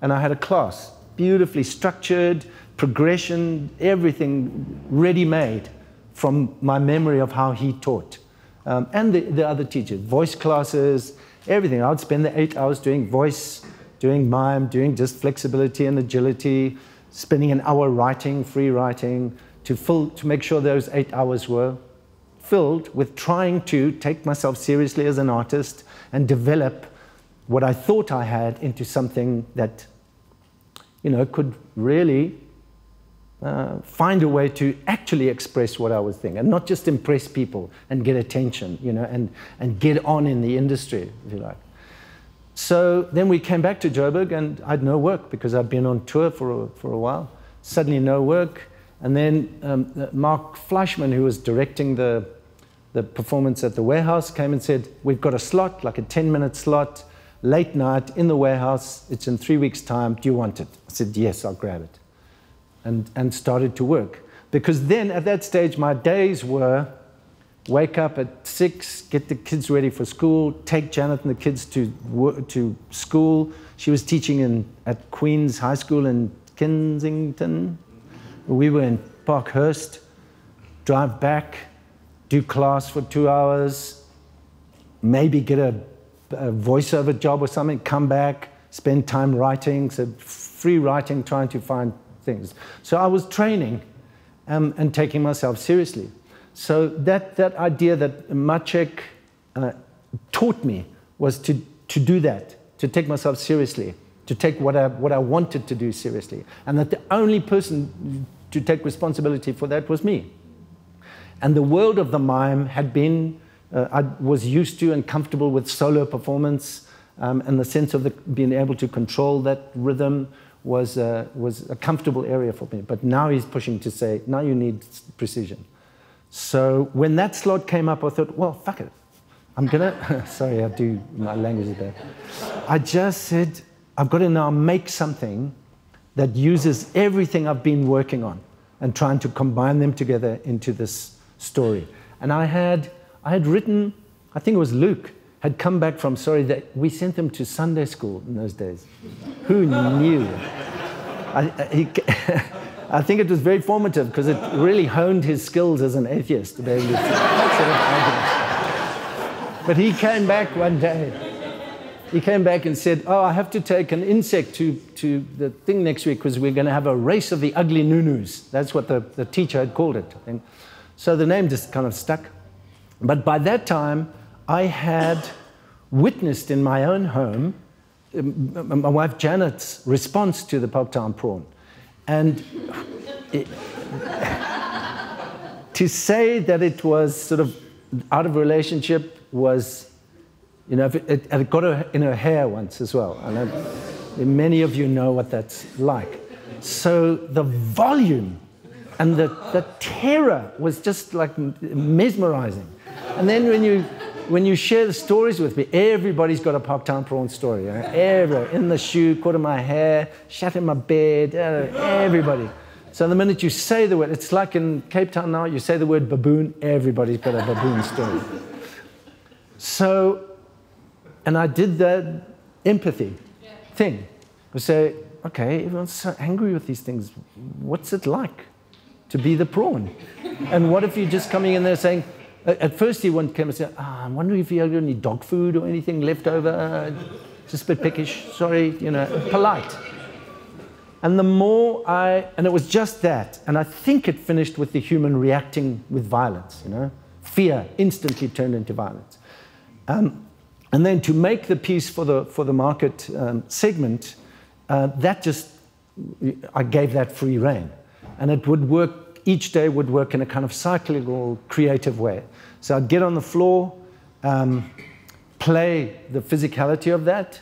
and I had a class, beautifully structured, progression, everything ready-made from my memory of how he taught. And the other teachers, voice classes, everything. I would spend the 8 hours doing voice, doing mime, doing just flexibility and agility, spending an hour writing, free writing, to make sure those 8 hours were filled with trying to take myself seriously as an artist and develop what I thought I had into something that, you know, could really find a way to actually express what I was thinking, and not just impress people and get attention, you know, and get on in the industry, if you like. So then we came back to Joburg, and I had no work because I'd been on tour for a while. Suddenly no work. And then Mark Fleischman, who was directing the performance at the warehouse, came and said, we've got a slot, like a 10-minute slot, late night in the warehouse. It's in 3 weeks' time. Do you want it? I said, yes, I'll grab it. And started to work. Because then, at that stage, my days were wake up at 6, get the kids ready for school, take Janet and the kids to school. She was teaching at Queen's High School in Kensington. We were in Parkhurst, drive back, do class for 2 hours, maybe get a voiceover job or something, come back, spend time writing, so free writing, trying to find things. So I was training and taking myself seriously. So that idea that Maciek taught me was to do that, to take myself seriously, to take what I wanted to do seriously, and that the only person to take responsibility for that was me. And the world of the mime had been, I was used to and comfortable with solo performance, and the sense of being able to control that rhythm was a comfortable area for me. But now he's pushing to say, now you need precision. So when that slot came up, I thought, well, fuck it. I'm gonna, sorry, my language is bad. I just said, I've got to now make something that uses everything I've been working on and trying to combine them together into this story. And I had written, I think it was Luke, had come back from, that we sent them to Sunday school in those days. Who knew? I think it was very formative because it really honed his skills as an atheist to be able to sort of argument. But he came back one day. He came back and said, oh, I have to take an insect to the thing next week because we're going to have a race of the ugly nunus. That's what the teacher had called it, I think. So the name just kind of stuck. But by that time, I had witnessed in my own home my wife Janet's response to the Poptown prawn. And to say that it was sort of out of relationship was, you know, it got her in her hair once as well. And many of you know what that's like. So the volume and the terror was just like mesmerizing. And then when you share the stories with me, everybody's got a Poptown prawn story. You know? Everybody, in the shoe, caught in my hair, shat in my bed, everybody. So the minute you say the word, it's like in Cape Town now, you say the word baboon, everybody's got a baboon story. So, and I did the empathy thing. I say, okay, everyone's so angry with these things. What's it like to be the prawn? And what if you're just coming in there saying, at first he came and said, I'm wondering if you have any dog food or anything left over. Just a bit peckish, sorry, you know, polite. And the more and it was just that, and I think it finished with the human reacting with violence, you know. Fear instantly turned into violence. And then to make the piece for the market segment, that just, I gave that free rein. And it would work, each day would work in a kind of cyclical, creative way. So I'd get on the floor, play the physicality of that,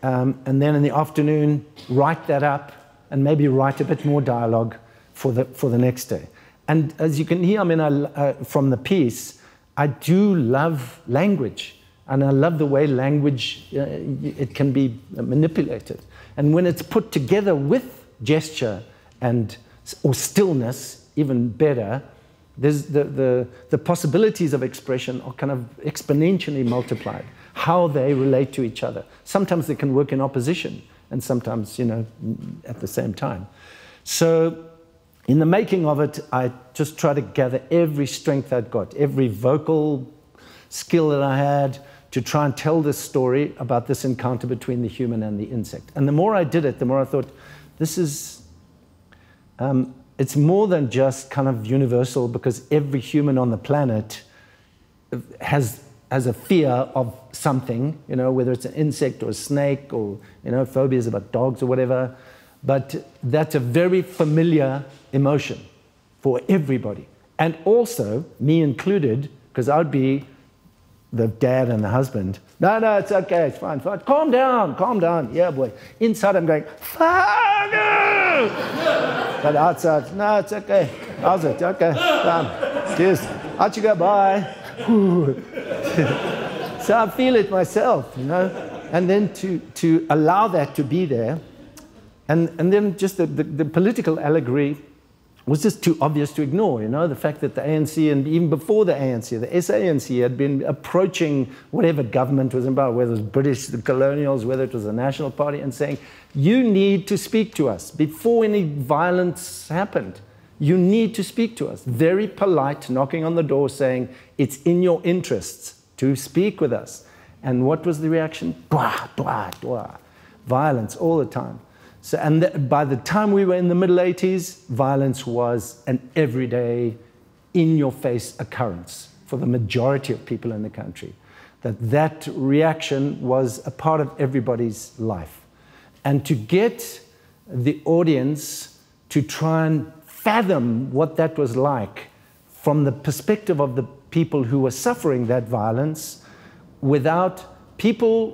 and then in the afternoon, write that up, and maybe write a bit more dialogue for the next day. And as you can hear, I mean, from the piece, I do love language, and I love the way language, it can be manipulated. And when it's put together with gesture or stillness, even better, there's the possibilities of expression are kind of exponentially multiplied, how they relate to each other. Sometimes they can work in opposition, and sometimes, you know, at the same time. So in the making of it, I just try to gather every strength I'd got, every vocal skill that I had to try and tell this story about this encounter between the human and the insect. And the more I did it, the more I thought, this is, it's more than just kind of universal, because every human on the planet has a fear of something, you know, whether it's an insect or a snake or, you know, phobias about dogs or whatever. But that's a very familiar emotion for everybody. And also, me included, because I'd be the dad and the husband. No, it's okay, it's fine. Calm down, yeah, boy. Inside I'm going, fuck you! But outside, no, it's okay. How's it? Okay, done. Cheers. Out you go, bye. So I feel it myself, you know. And then to allow that to be there, and then just the political allegory was just too obvious to ignore, you know, the fact that the ANC, and even before the ANC, the SANC had been approaching whatever government was about, whether it was British, the colonials, whether it was the National Party, and saying, you need to speak to us before any violence happened. You need to speak to us. Very polite, knocking on the door saying, it's in your interests to speak with us. And what was the reaction? Blah, blah, blah. Violence all the time. So, and by the time we were in the middle 80s, violence was an everyday, in-your-face occurrence for the majority of people in the country. That reaction was a part of everybody's life. And to get the audience to try and fathom what that was like from the perspective of the people who were suffering that violence, without people,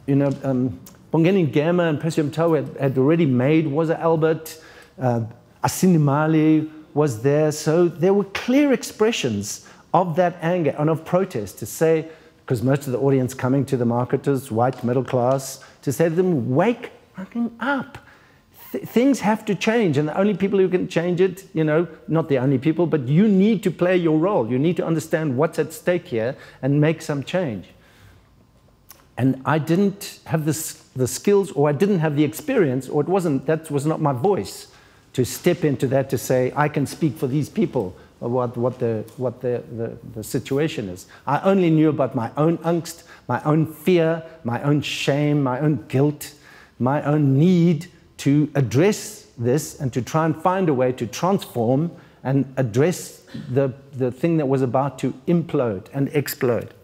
Bongani Ngema and Mthimkulu had already made Woza Albert, Asinimali was there, so there were clear expressions of that anger and of protest to say, because most of the audience coming to the market is white, middle class, to say to them, wake fucking up. Things have to change, and the only people who can change it, not the only people, but you need to play your role. You need to understand what's at stake here and make some change. And I didn't have the skills, or I didn't have the experience, or that was not my voice to step into that, to say, I can speak for these people, what the situation is. I only knew about my own angst, my own fear, my own shame, my own guilt, my own need to address this and to try and find a way to transform and address the thing that was about to implode and explode.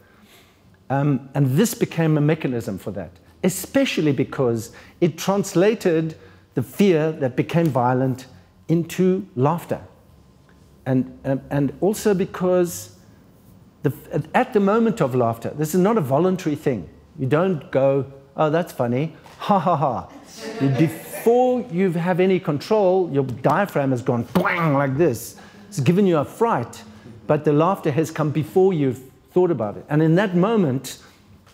And this became a mechanism for that, especially because it translated the fear that became violent into laughter. And also because at the moment of laughter, this is not a voluntary thing. You don't go, oh, that's funny, ha ha ha. Before you have any control, your diaphragm has gone bang like this. It's given you a fright, but the laughter has come before you've thought about it. And in that moment,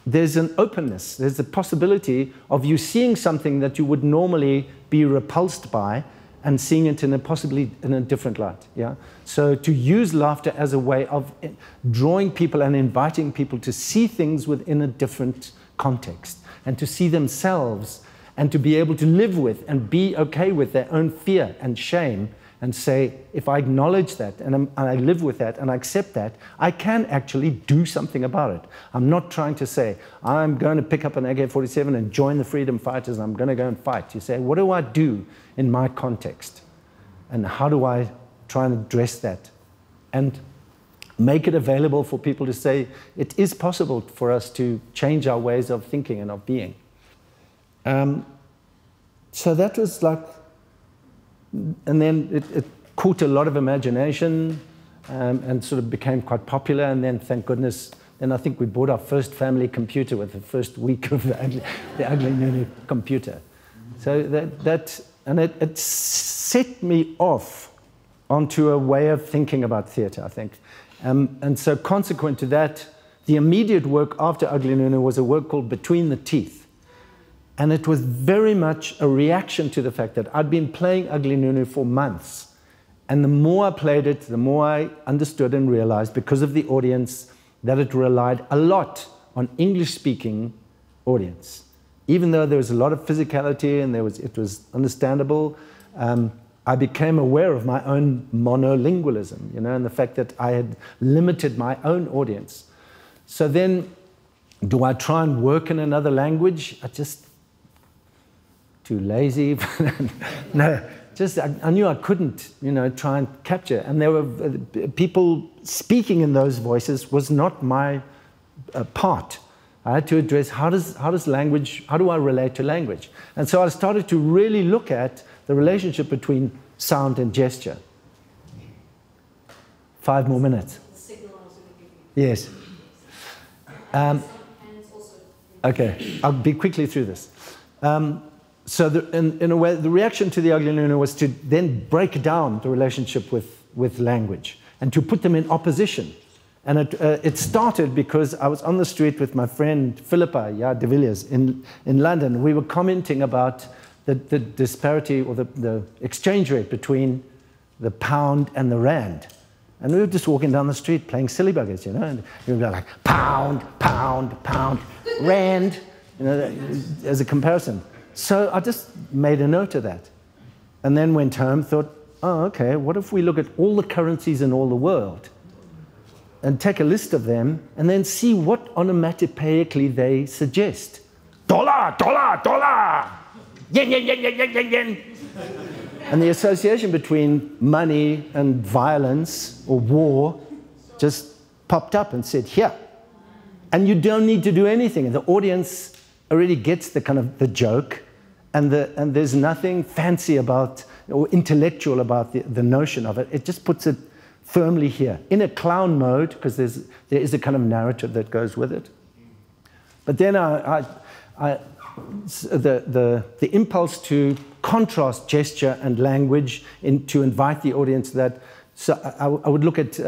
there's an openness. There's a possibility of you seeing something that you would normally be repulsed by and seeing it possibly in a different light. Yeah? So to use laughter as a way of drawing people and inviting people to see things within a different context and to see themselves and to be able to live with and be okay with their own fear and shame and say, if I acknowledge that and I live with that and I accept that, I can actually do something about it. I'm not trying to say, I'm going to pick up an AK-47 and join the freedom fighters and I'm going to go and fight. You say, what do I do in my context? And how do I try and address that? And make it available for people to say, it is possible for us to change our ways of thinking and of being. So that was like, and then it caught a lot of imagination and sort of became quite popular. And then, thank goodness, then I think we bought our first family computer with the first week of the ugly Nunu computer. So it set me off onto a way of thinking about theatre, I think. And so consequent to that, the immediate work after Ugly Nunu was a work called Between the Teeth. And it was very much a reaction to the fact that I'd been playing Ugly Nunu for months. And the more I played it, the more I understood and realized, because of the audience, that it relied a lot on English-speaking audience. Even though there was a lot of physicality and it was understandable, I became aware of my own monolingualism, and the fact that I had limited my own audience. So then, do I try and work in another language? Too lazy. No, I knew I couldn't, try and capture. And there were people speaking in those voices was not my part. I had to address how do I relate to language? And so I started to really look at the relationship between sound and gesture. 5 more minutes. Yes. Okay, I'll be quickly through this. So in a way, the reaction to the Ugly Nunu was to then break down the relationship with language and to put them in opposition. And it started because I was on the street with my friend Philippa de Villiers in London. We were commenting about the disparity or the exchange rate between the pound and the rand. And we were just walking down the street playing silly buggers, and we were like, pound, pound, pound, rand, as a comparison. So I just made a note of that. And then went home, thought, oh, okay, what if we look at all the currencies in all the world and take a list of them and then see what onomatopoeically they suggest? Dollar, dollar, dollar! Yen, yen, yen, yen, yen, yen, yen. And the association between money and violence or war just popped up and said, here. And you don't need to do anything. And the audience already gets the kind of the joke, and there's nothing fancy about or intellectual about the notion of it. It just puts it firmly here in a clown mode, because there is a kind of narrative that goes with it. But then the impulse to contrast gesture and language to invite the audience that, so I would look at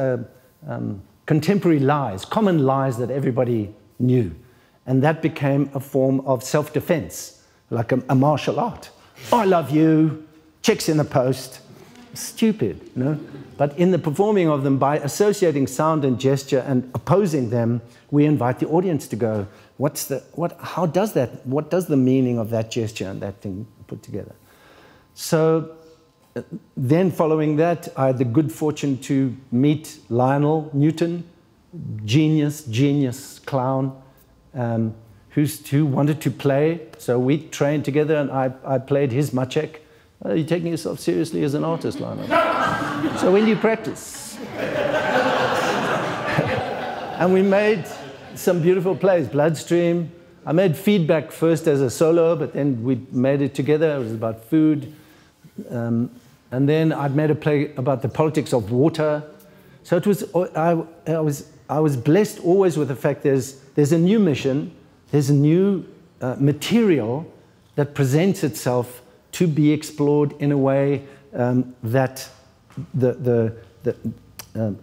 contemporary lies, common lies that everybody knew. And that became a form of self-defense, like a martial art. I love you, checks in the post. Stupid, you know? But in the performing of them, by associating sound and gesture and opposing them, we invite the audience to go, how does that, what does the meaning of that gesture and that thing put together? So then following that, I had the good fortune to meet Lionel Newton, genius clown, who wanted to play. So we trained together, and I played his Machek. Are you taking yourself seriously as an artist, Lionel? So when do you practice? And we made some beautiful plays. Bloodstream. I made Feedback first as a solo, but then we made it together. It was about food. And then I'd made a play about the politics of water. So it was, I was blessed always with the fact there's a new mission, there's a new material that presents itself to be explored in a way that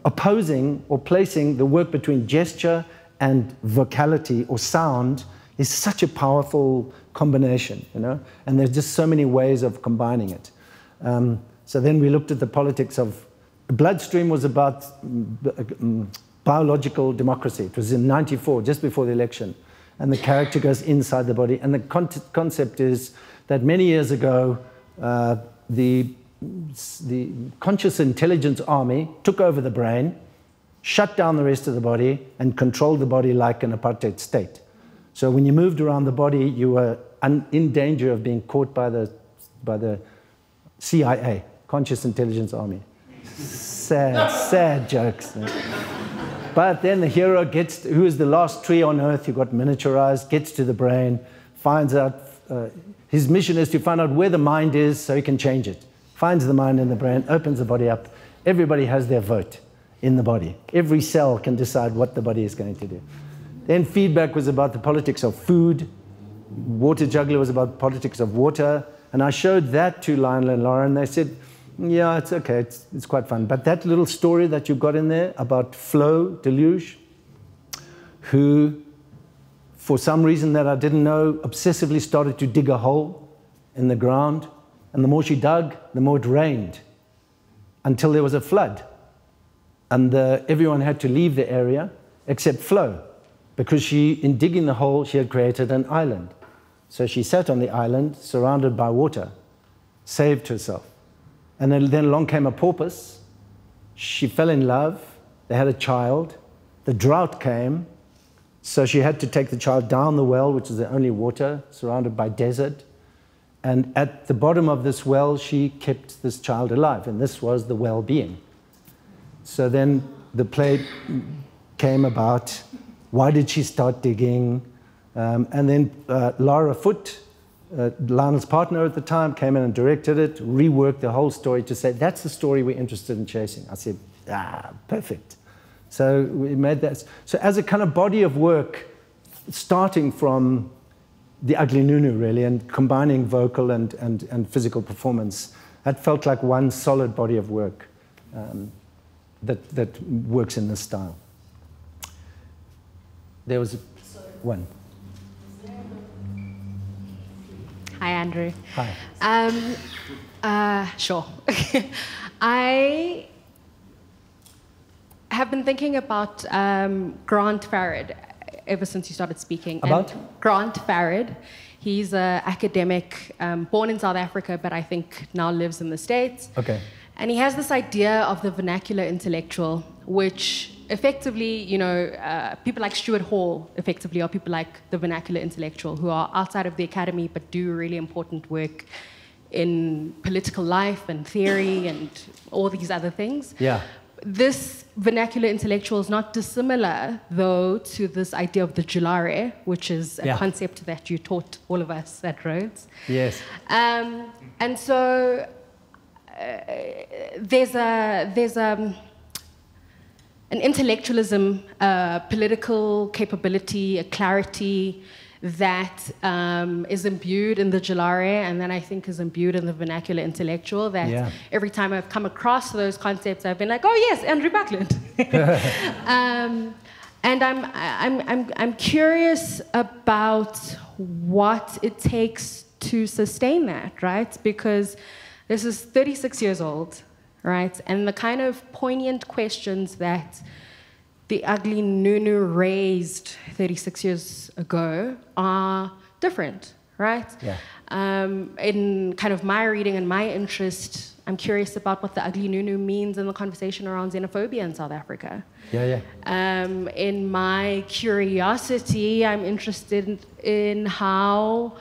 opposing or placing the work between gesture and vocality or sound is such a powerful combination, you know? And there's just so many ways of combining it. So then we looked at the politics of... Bloodstream was about biological democracy. It was in '94, just before the election. And the character goes inside the body. And the concept is that many years ago, the conscious intelligence army took over the brain, shut down the rest of the body, and controlled the body like an apartheid state. So when you moved around the body, you were in danger of being caught by the CIA, Conscious Intelligence Army. Sad jokes. But then the hero gets, who is the last tree on earth who got miniaturized, gets to the brain, finds out, his mission is to find out where the mind is so he can change it. Finds the mind in the brain, opens the body up. Everybody has their vote in the body. Every cell can decide what the body is going to do. Then Feedback was about the politics of food. Water Juggler was about politics of water. And I showed that to Lionel and Laura, and they said, yeah, it's okay, it's quite fun. But that little story that you've got in there about Flo Deluge, who, for some reason that I didn't know, obsessively started to dig a hole in the ground. And the more she dug, the more it rained, until there was a flood. And everyone had to leave the area, except Flo, because in digging the hole, she had created an island. So she sat on the island, surrounded by water, saved herself. And then along came a porpoise. She fell in love. They had a child. The drought came, so she had to take the child down the well, which is the only water, surrounded by desert. And at the bottom of this well, she kept this child alive, and this was the well-being. So then the play came about, why did she start digging? And then Lara Foote, Lionel's partner at the time, came in and directed it, reworked the whole story to say, that's the story we're interested in chasing. I said, perfect. So we made that. So as a kind of body of work, starting from the Ugly Nunu, really, and combining vocal and physical performance, that felt like one solid body of work that works in this style. There was one. Hi, Andrew. Hi. Sure. I have been thinking about Grant Farrad ever since you started speaking. About? And Grant Farrad. He's an academic, born in South Africa, but I think now lives in the States. Okay. And he has this idea of the vernacular intellectual, which effectively, you know, people like Stuart Hall effectively are people like the vernacular intellectual who are outside of the academy but do really important work in political life and theory and all these other things. Yeah. This vernacular intellectual is not dissimilar, though, to this idea of the Julare, which is a concept that you taught all of us at Rhodes. Yes. And so there's an intellectualism, a political capability, a clarity that is imbued in the Julare, and then I think is imbued in the vernacular intellectual, that every time I've come across those concepts, I've been like, oh yes, Andrew Buckland. And I'm curious about what it takes to sustain that, right? Because this is 36 years old, right? And the kind of poignant questions that the ugly Nunu raised 36 years ago are different, right? Yeah. In kind of my reading and my interest, I'm curious about what the ugly Nunu means in the conversation around xenophobia in South Africa. In my curiosity, I'm interested in how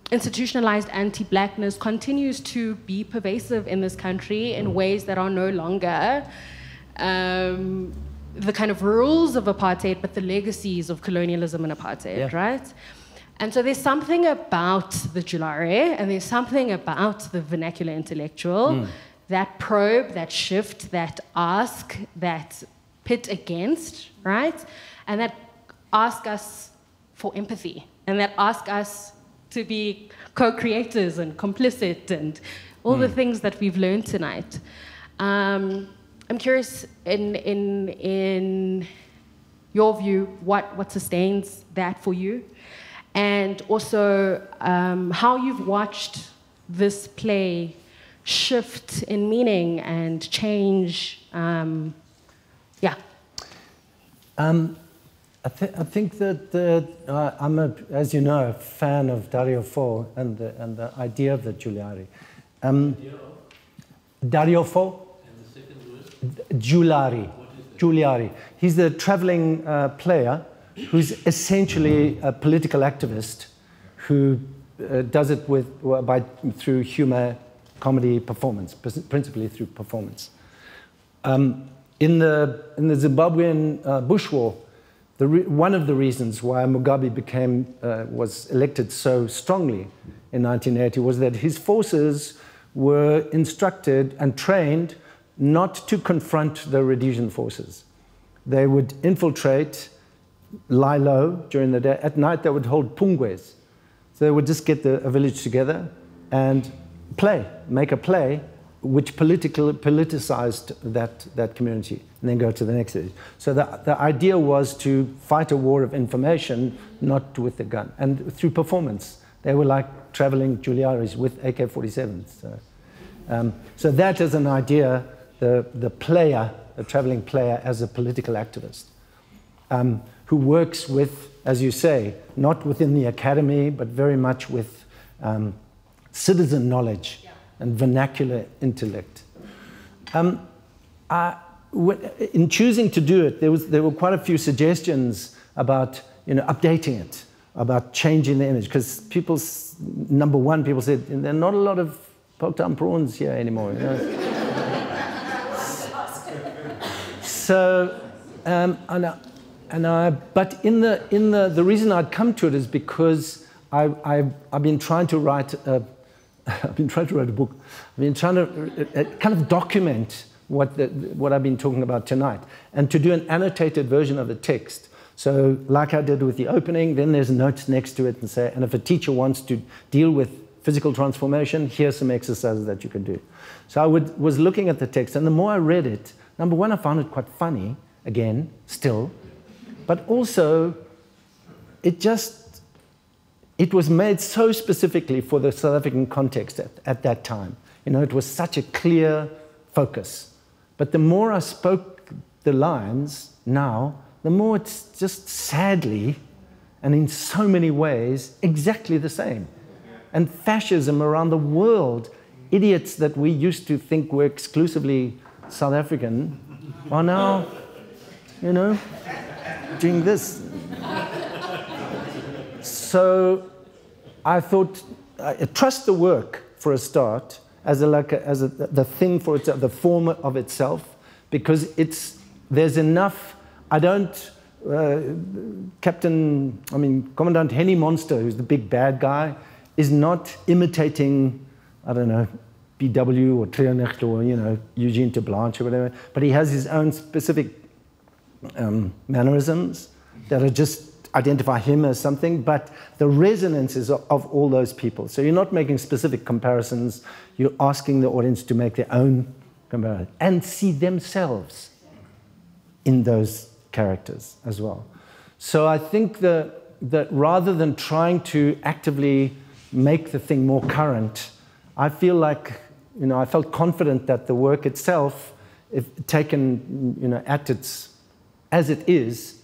institutionalized anti-blackness continues to be pervasive in this country in ways that are no longer the kind of rules of apartheid, but the legacies of colonialism and apartheid, right? And so there's something about the Julare, and there's something about the vernacular intellectual, that probe, that shift, that ask, that pit against, right? And that ask us for empathy, and that ask us to be co-creators and complicit and all the things that we've learned tonight. I'm curious, in your view, what sustains that for you? And also how you've watched this play shift in meaning and change. I think that I'm, as you know, a fan of Dario Fo and the idea of the Julare. Dario Fo? Julare. He's the traveling player who's essentially a political activist who does it through humor, comedy, performance, principally through performance. In the Zimbabwean Bush War, one of the reasons why Mugabe was elected so strongly in 1980 was that his forces were instructed and trained not to confront the Rhodesian forces. They would infiltrate, lie low during the day. At night, they would hold pungwes. So they would just get a village together and make a play which politicized that community, and then go to the next village. So the idea was to fight a war of information, not with the gun, and through performance. They were like traveling Juliaris with AK-47s. So that is an idea, the traveling player as a political activist, who works with, as you say, not within the academy, but very much with citizen knowledge and vernacular intellect. In choosing to do it, there were quite a few suggestions about updating it, about changing the image, because people said there are not a lot of poked down prawns here anymore. So, but the reason I'd come to it is because I've been trying to write a book. I've been trying to kind of document what I've been talking about tonight, and to do an annotated version of the text. So, like I did with the opening, then there's notes next to it, and if a teacher wants to deal with physical transformation, here's some exercises that you can do. So I was looking at the text, and the more I read it, number one, I found it quite funny, again, still, but also it was made so specifically for the South African context at that time. It was such a clear focus. But the more I spoke the lines now, the more it's just sadly, and in so many ways, exactly the same. And fascism around the world idiots that we used to think were exclusively South African are now, you know, doing this. So I thought, trust the work for a start as the thing for itself, the form of itself, because there's enough. I don't, Commandant Henny Monster, who's the big bad guy, is not imitating, I don't know, BW or Trianecht or, you know, Eugene de Blanche or whatever, but he has his own specific mannerisms that are just identify him as something, but the resonance is of all those people. So you're not making specific comparisons, you're asking the audience to make their own comparison and see themselves in those characters as well. So I think that rather than trying to actively make the thing more current, I feel like, you know, I felt confident that the work itself, if taken, you know, as it is,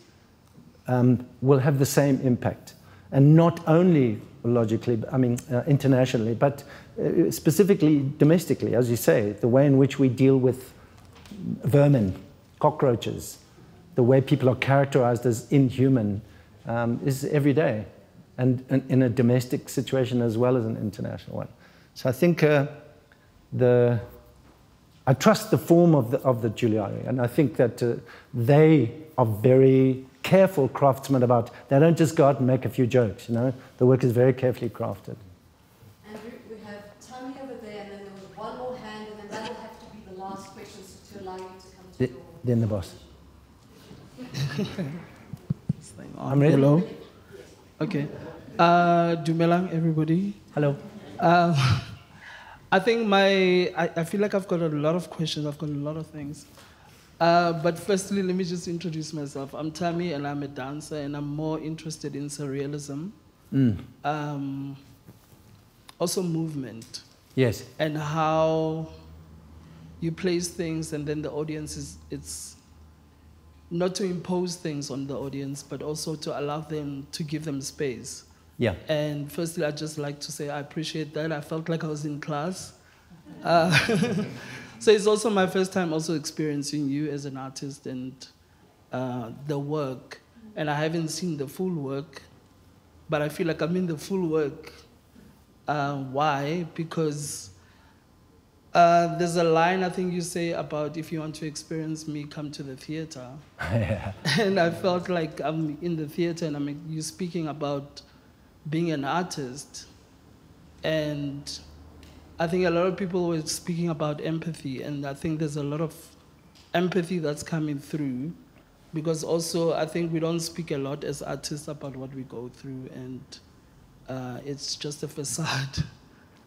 will have the same impact, and not only logically, internationally, but specifically domestically, as you say, the way in which we deal with vermin, cockroaches, the way people are characterized as inhuman is every day, and in a domestic situation as well as an international one. So I think I trust the form of the Giuliari, and I think that they are very careful craftsmen about, they don't just go out and make a few jokes, you know. The work is very carefully crafted. Andrew, we have Tommy over there, and then there was one more hand, and then that will have to be the last question to allow you to come to your... Then the boss. I'm ready. Hello. Okay. Dumelang, everybody. Hello. I think I feel like I've got a lot of questions. I've got a lot of things. But firstly, let me just introduce myself. I'm Tammy, and I'm a dancer, and I'm more interested in surrealism. Also movement. Yes. And how you place things, and then the audience it's not to impose things on the audience, but also to allow them, to give them space. Yeah. And firstly, I'd just like to say I appreciate that. I felt like I was in class. So it's also my first time also experiencing you as an artist and the work. And I haven't seen the full work, but I feel like I'm in the full work. Why? Because there's a line I think you say about, if you want to experience me, come to the theater. Yeah. And I felt like I'm in the theater, and you're speaking about being an artist. And I think a lot of people were speaking about empathy, and I think there's a lot of empathy that's coming through, because also I think we don't speak a lot as artists about what we go through, and it's just a facade.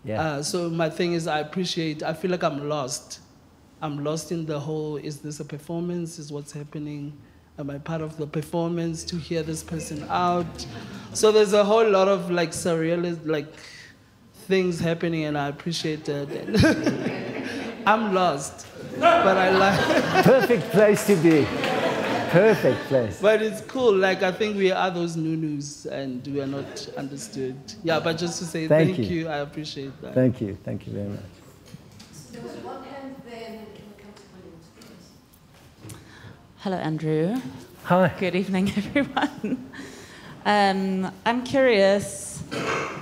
Yeah. So my thing is, I feel like I'm lost. I'm lost in the whole, is this a performance? Is what's happening? Am I part of the performance to hear this person out? So there's a whole lot of like surrealist, like things happening, and I appreciate that. I'm lost, but I like. Perfect place to be. Perfect place. But it's cool. Like, I think we are those nunus, and we are not understood. Yeah, but just to say thank you. I appreciate that. Thank you very much. There was one hand there, and then we'll come to Williams. Hello, Andrew. Hi. Good evening, everyone. I'm curious.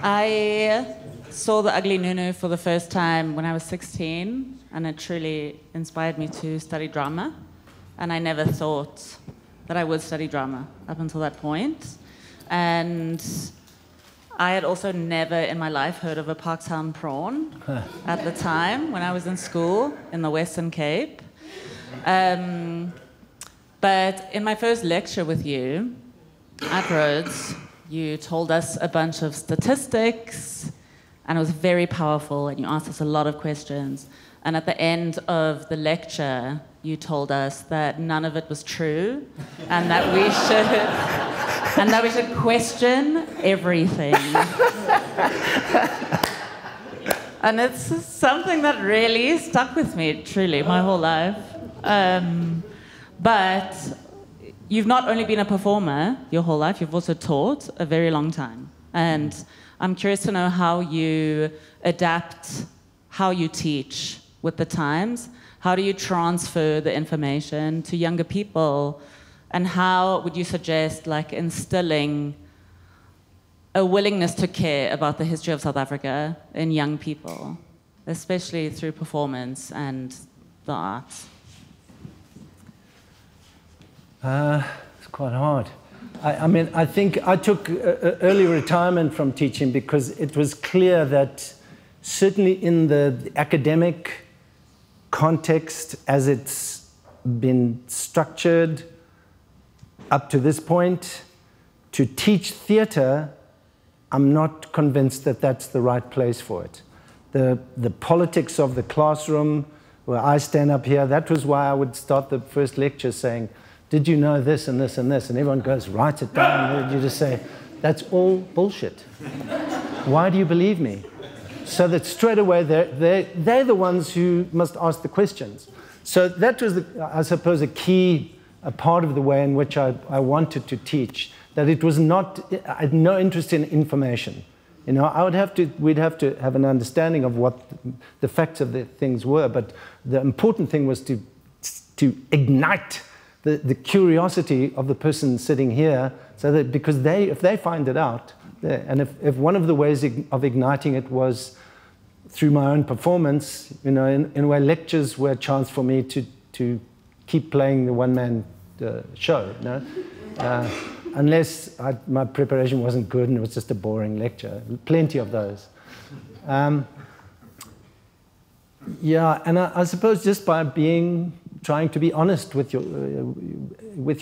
I saw The Ugly Nunu for the first time when I was 16, and it truly inspired me to study drama. And I never thought that I would study drama up until that point. And I had also never in my life heard of a Parktown prawn at the time when I was in school in the Western Cape. But in my first lecture with you at Rhodes, you told us a bunch of statistics, and it was very powerful, and you asked us a lot of questions. And at the end of the lecture, you told us that none of it was true, and that we should question everything. And it's something that really stuck with me, truly, my whole life. But you've not only been a performer your whole life, you've also taught a very long time. And I'm curious to know how you adapt how you teach with the times? How do you transfer the information to younger people? And how would you suggest like instilling a willingness to care about the history of South Africa in young people, especially through performance and the arts? It's quite hard. I mean, I think I took early retirement from teaching because it was clear that certainly in the academic context as it's been structured up to this point, to teach theatre, I'm not convinced that that's the right place for it. The politics of the classroom, where I stand up here, that was why I would start the first lecture saying, did you know this and this and this? And everyone goes, write it down. And you just say, that's all bullshit. Why do you believe me? So that straight away, they're the ones who must ask the questions. So that was, I suppose, a part of the way in which I wanted to teach, that it was not, I had no interest in information. You know, we'd have to have an understanding of what the facts of the things were, but the important thing was to ignite the curiosity of the person sitting here, so that because if they find it out, and if one of the ways of igniting it was through my own performance, you know, in a way lectures were a chance for me to keep playing the one-man show, you know? Unless my preparation wasn't good and it was just a boring lecture. Plenty of those. Yeah, and I suppose just by trying to be honest with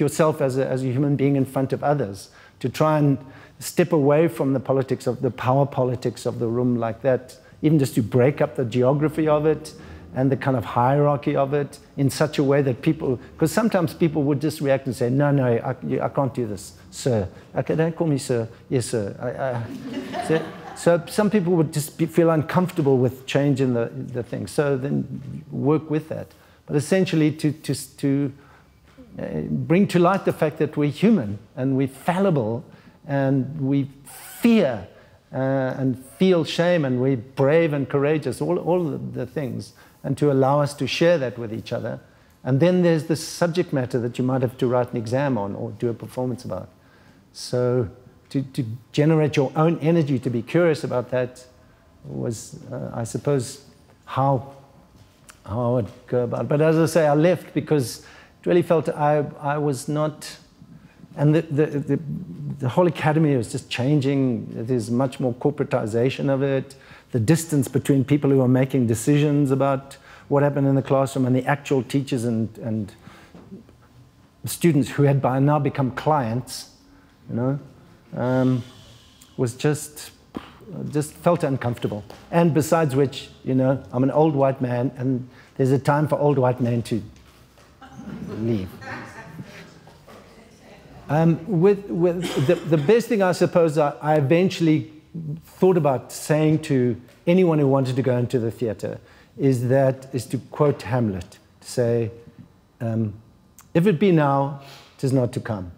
yourself as a human being in front of others, to try and step away from the politics of the power politics of the room like that, even just to break up the geography of it and the kind of hierarchy of it in such a way that people, because sometimes people would just react and say, no, I can't do this, sir. Okay, don't call me sir. Yes, sir. So some people would just feel uncomfortable with change in the thing. So then work with that. But essentially to bring to light the fact that we're human and we're fallible and we fear and feel shame and we're brave and courageous, all the things, and to allow us to share that with each other. And then there's the subject matter that you might have to write an exam on or do a performance about. So to generate your own energy to be curious about that was, I suppose, how I would go about it. But as I say, I left because it really felt I was not, and the whole academy was just changing. There's much more corporatization of it. The distance between people who are making decisions about what happened in the classroom and the actual teachers and students who had by now become clients, you know, was just felt uncomfortable. And besides which, you know, I'm an old white man, and there's a time for old white men to leave. With the best thing, I suppose, I eventually thought about saying to anyone who wanted to go into the theatre is to quote Hamlet, to say, if it be now, 'tis not to come.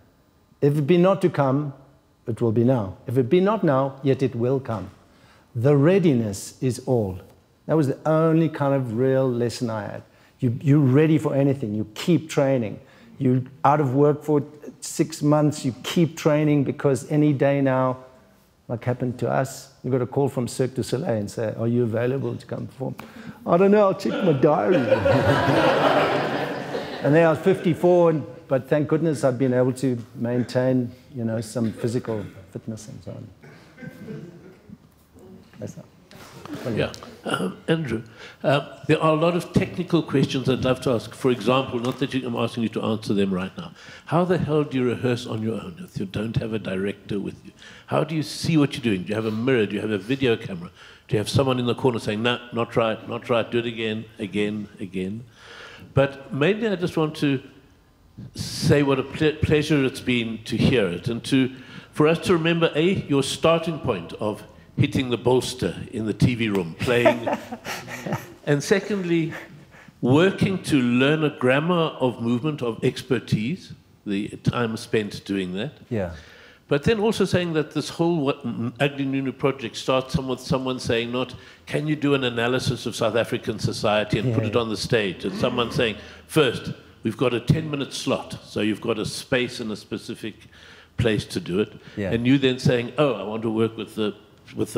If it be not to come, it will be now. If it be not now, yet it will come. The readiness is all. That was the only kind of real lesson I had. You're ready for anything. You keep training. You're out of work for 6 months. You keep training because any day now, like happened to us, you got a call from Cirque du Soleil and say, are you available to come perform? I don't know, I'll check my diary. And then I was 54, but thank goodness I've been able to maintain, you know, some physical fitness and so on. That's not. Yeah. Andrew, there are a lot of technical questions I'd love to ask. For example, not that I'm asking you to answer them right now. How the hell do you rehearse on your own if you don't have a director with you? How do you see what you're doing? Do you have a mirror? Do you have a video camera? Do you have someone in the corner saying, no, not right, do it again, again? But mainly I just want to say what a pleasure it's been to hear it and for us to remember, your starting point of hitting the bolster in the TV room, playing. And secondly, working to learn a grammar of movement, of expertise, the time spent doing that. Yeah. But then also saying that this whole Ugly Nunu project starts with someone saying not, can you do an analysis of South African society and put it on the stage? And someone saying, first, we've got a 10-minute slot, so you've got a space and a specific place to do it. Yeah. And you then saying, oh, I want to work with the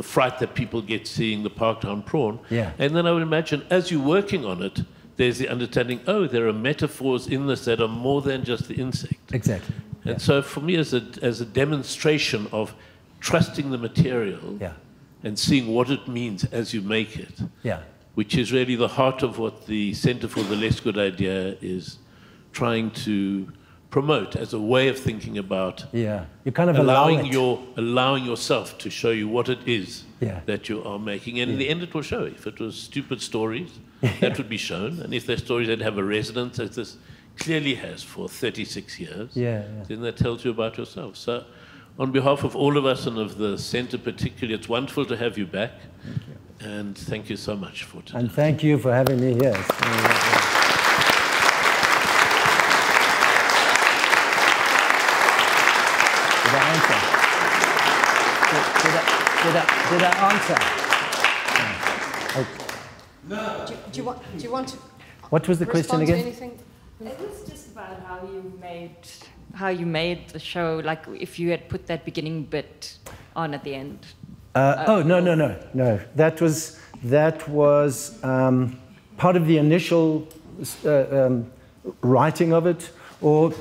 fright that people get seeing the Parktown prawn. Yeah. And then I would imagine, as you're working on it, there's the understanding, oh, there are metaphors in this that are more than just the insect. Exactly. And so for me, as a demonstration of trusting the material and seeing what it means as you make it, which is really the heart of what the Center for the Less Good Idea is trying to promote as a way of thinking about you're kind of allowing yourself to show you what it is that you are making. And in the end, it will show. If it was stupid stories, that would be shown. And if they're stories that have a resonance, as this clearly has for 36 years, then that tells you about yourself. So on behalf of all of us and of the Centre particularly, it's wonderful to have you back. Thank you. And thank you so much for today. And thank you for having me here. Did I answer? No. Do you want to? What was the question again? It was just about how you made the show. Like if you had put that beginning bit on at the end. No. That was part of the initial writing of it, or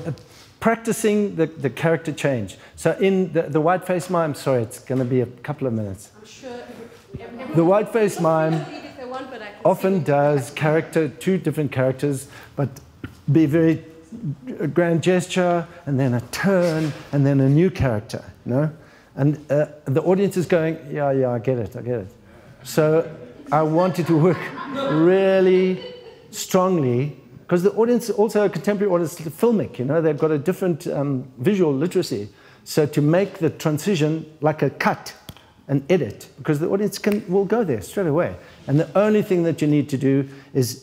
practicing the character change. So in the white-faced mime, sorry, it's going to be a couple of minutes. I'm sure the white-faced mime often does two different characters, but be very grand gesture, and then a turn, and then a new character, And the audience is going, yeah, I get it. So I wanted to work really strongly, because the audience, also a contemporary audience, is filmic, they've got a different visual literacy. So to make the transition like a cut and edit, because the audience will go there straight away. And the only thing that you need to do is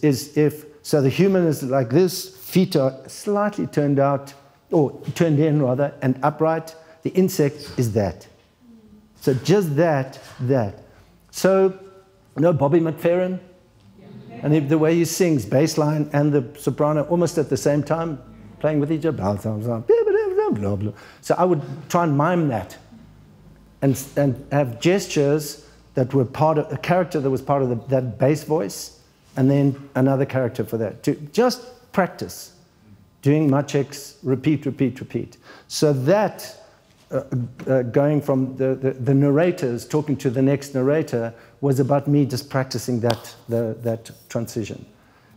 so the human is like this, feet are slightly turned out, or turned in rather, and upright. The insect is that. So just that. So, Bobby McFerrin, and the way he sings, bass line and the soprano almost at the same time, playing with each other. So I would try and mime that, and have gestures that were part of a character that was part of that bass voice, and then another character for that. To just practice doing macheks, repeat. So that going from the narrators talking to the next narrator was about me just practicing that transition.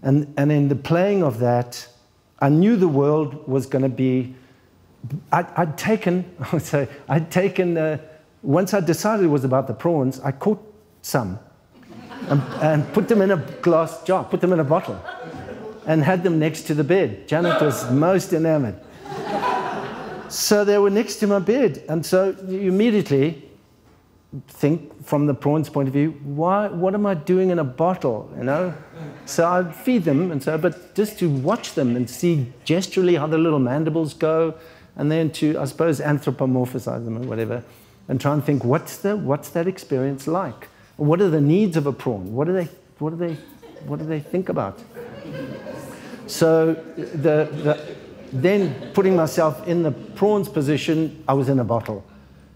And in the playing of that, I knew the world was going to be, I'd taken, once I decided it was about the prawns, I caught some and put them in a glass jar, put them in a bottle, and had them next to the bed. Janet was most enamored. So they were next to my bed, and so you immediately think from the prawn's point of view, what am I doing in a bottle, So I'd feed them, but just to watch them and see gesturally how the little mandibles go, and then to, I suppose, anthropomorphize them or whatever, and try and think, what's that experience like? What are the needs of a prawn? What do they think about? So then putting myself in the prawn's position, I was in a bottle.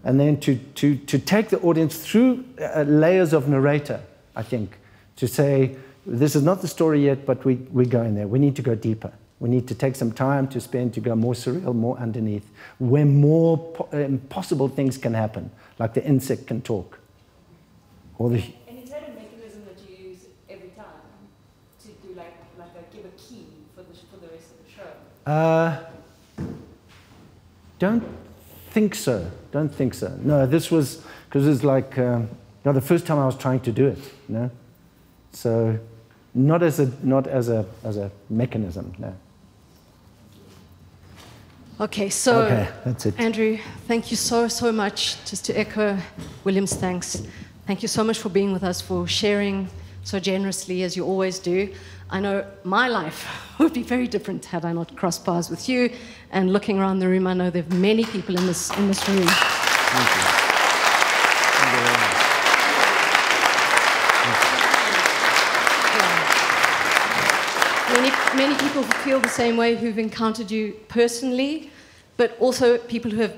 And then to take the audience through layers of narrator, I think, to say, this is not the story yet, but we're going there. We need to go deeper. We need to take some time to spend to go more surreal, more underneath, where more impossible things can happen, like the insect can talk. Or the... And is that a mechanism that you use every time to do give a key for the rest of the show? Don't think so. No, this was because it's like the first time I was trying to do it. So not as a mechanism. No. Okay, so that's it. Andrew, thank you so much. Just to echo William's thanks. Thank you so much for being with us, for sharing so generously, as you always do. I know my life would be very different had I not crossed paths with you. And looking around the room, I know there are many people in this room. Thank you. Thank you very much. Many people who feel the same way, who've encountered you personally, but also people who have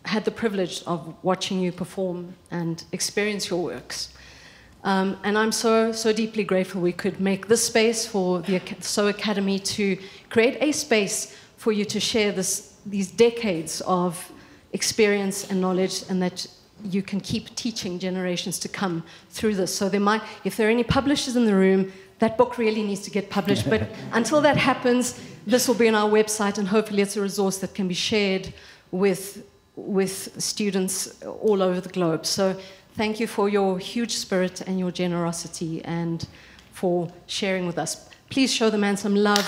had the privilege of watching you perform and experience your works. And I'm so deeply grateful we could make this space for the So Academy to create a space for you to share these decades of experience and knowledge, and that you can keep teaching generations to come through this. So if there are any publishers in the room, that book really needs to get published. But until that happens, this will be on our website, and hopefully it's a resource that can be shared with students all over the globe. So thank you for your huge spirit and your generosity and for sharing with us. Please show the man some love.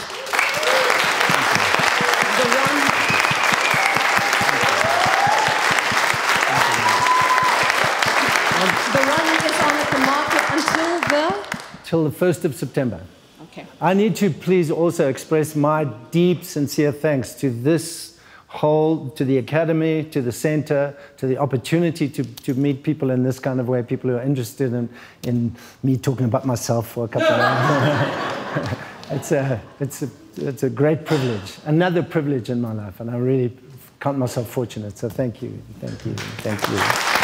The run is on at the market until the 1st of September. Okay. I need to please also express my deep, sincere thanks to to the Academy, to the Center, to the opportunity to meet people in this kind of way, people who are interested in me talking about myself for a couple of hours. It's a great privilege, another privilege in my life, and I really count myself fortunate, so thank you, thank you, thank you.